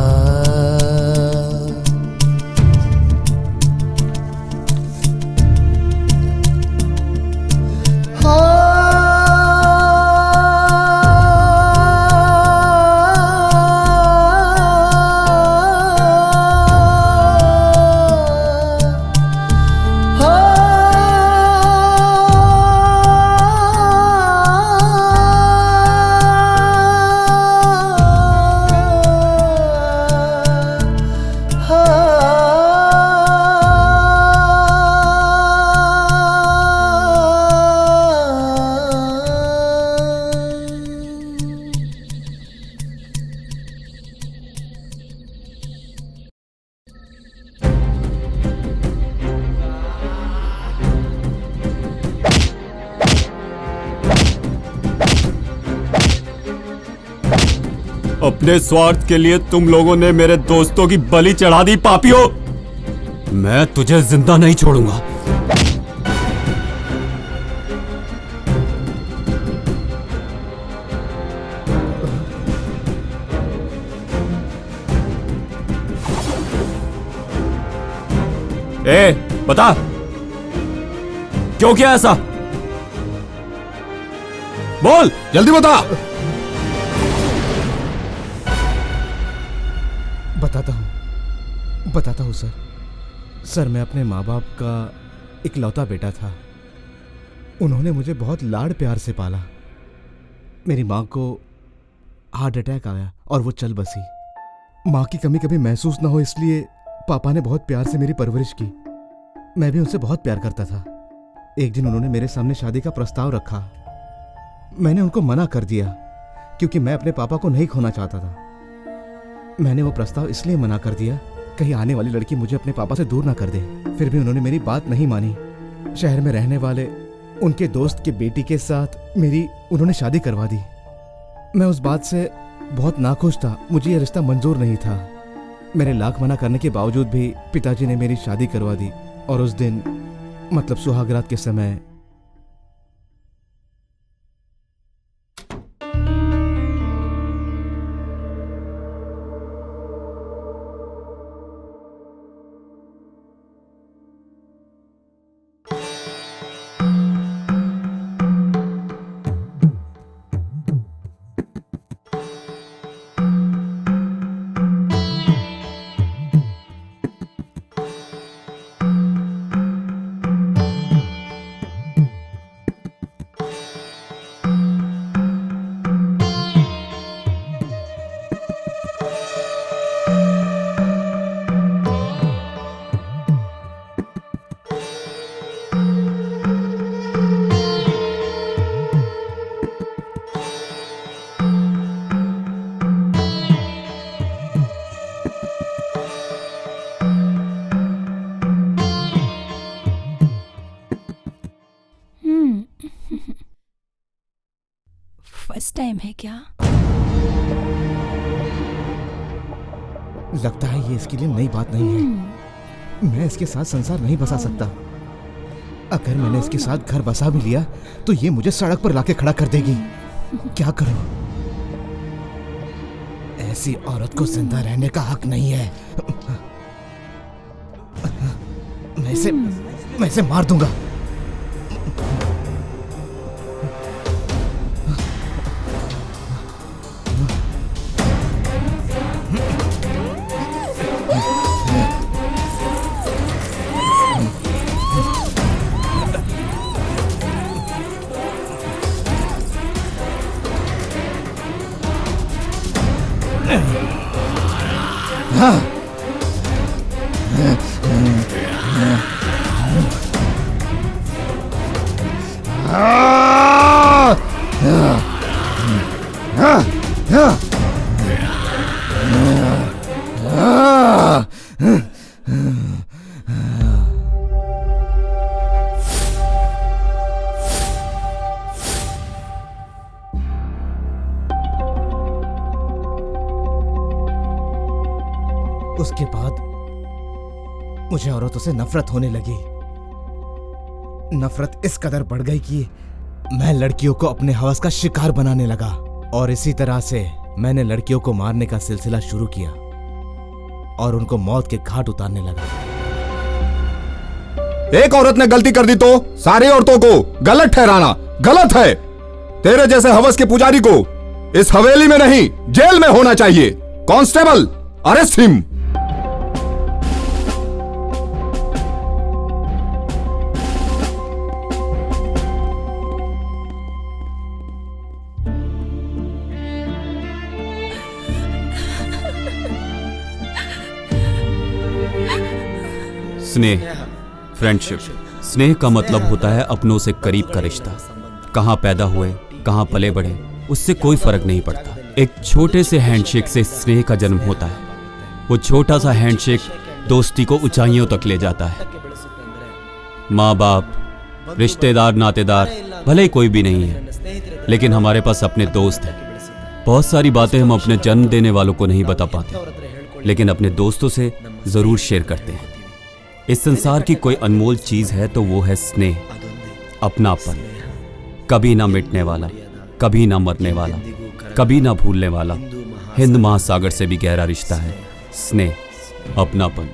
अपने स्वार्थ के लिए तुम लोगों ने मेरे दोस्तों की बलि चढ़ा दी पापियों। मैं तुझे जिंदा नहीं छोड़ूंगा। ए, बता क्यों किया ऐसा? बोल, जल्दी बता। बताता हूँ सर, मैं अपने माँ बाप का इकलौता बेटा था। उन्होंने मुझे बहुत लाड़ प्यार से पाला। मेरी माँ को हार्ट अटैक आया और वो चल बसी। माँ की कमी कभी महसूस ना हो इसलिए पापा ने बहुत प्यार से मेरी परवरिश की। मैं भी उनसे बहुत प्यार करता था। एक दिन उन्होंने मेरे सामने शादी का प्रस्ताव रखा। मैंने उनको मना कर दिया क्योंकि मैं अपने पापा को नहीं खोना चाहता था। मैंने वो प्रस्ताव इसलिए मना कर दिया कहीं आने वाली लड़की मुझे अपने पापा से दूर ना कर दे। फिर भी उन्होंने मेरी बात नहीं मानी। शहर में रहने वाले उनके दोस्त की बेटी के साथ मेरी उन्होंने शादी करवा दी। मैं उस बात से बहुत नाखुश था। मुझे यह रिश्ता मंजूर नहीं था। मेरे लाख मना करने के बावजूद भी पिताजी ने मेरी शादी करवा दी और उस दिन मतलब सुहागरात के समय फर्स्ट टाइम है क्या? लगता है ये इसके लिए नई बात नहीं है। मैं इसके साथ संसार नहीं बसा सकता। अगर मैंने इसके साथ घर बसा भी लिया तो ये मुझे सड़क पर लाके खड़ा कर देगी। क्या करूं? ऐसी औरत को जिंदा रहने का हक नहीं है। मैं इसे मार दूंगा। उसके बाद मुझे औरतों से नफरत होने लगी। नफरत इस कदर बढ़ गई कि मैं लड़कियों को अपने हवस का शिकार बनाने लगा और इसी तरह से मैंने लड़कियों को मारने का सिलसिला शुरू किया और उनको मौत के घाट उतारने लगा। एक औरत ने गलती कर दी तो सारी औरतों को गलत ठहराना गलत है। तेरे जैसे हवस के पुजारी को इस हवेली में नहीं जेल में होना चाहिए। Constable, arrest him. स्नेह, फ्रेंडशिप। स्नेह का मतलब होता है अपनों से करीब का रिश्ता। कहाँ पैदा हुए, कहाँ पले बढ़े, उससे कोई फर्क नहीं पड़ता। एक छोटे से हैंडशेक से स्नेह का जन्म होता है। वो छोटा सा हैंडशेक दोस्ती को ऊंचाइयों तक ले जाता है। माँ बाप, रिश्तेदार, नातेदार भले ही कोई भी नहीं है, लेकिन हमारे पास अपने दोस्त हैं। बहुत सारी बातें हम अपने जन्म देने वालों को नहीं बता पाते, लेकिन अपने दोस्तों से जरूर शेयर करते हैं। इस संसार की कोई अनमोल चीज है तो वो है स्नेह, अपनापन। कभी ना मिटने वाला, कभी ना मरने वाला, कभी ना भूलने वाला। हिंद महासागर से भी गहरा रिश्ता है स्नेह, अपनापन।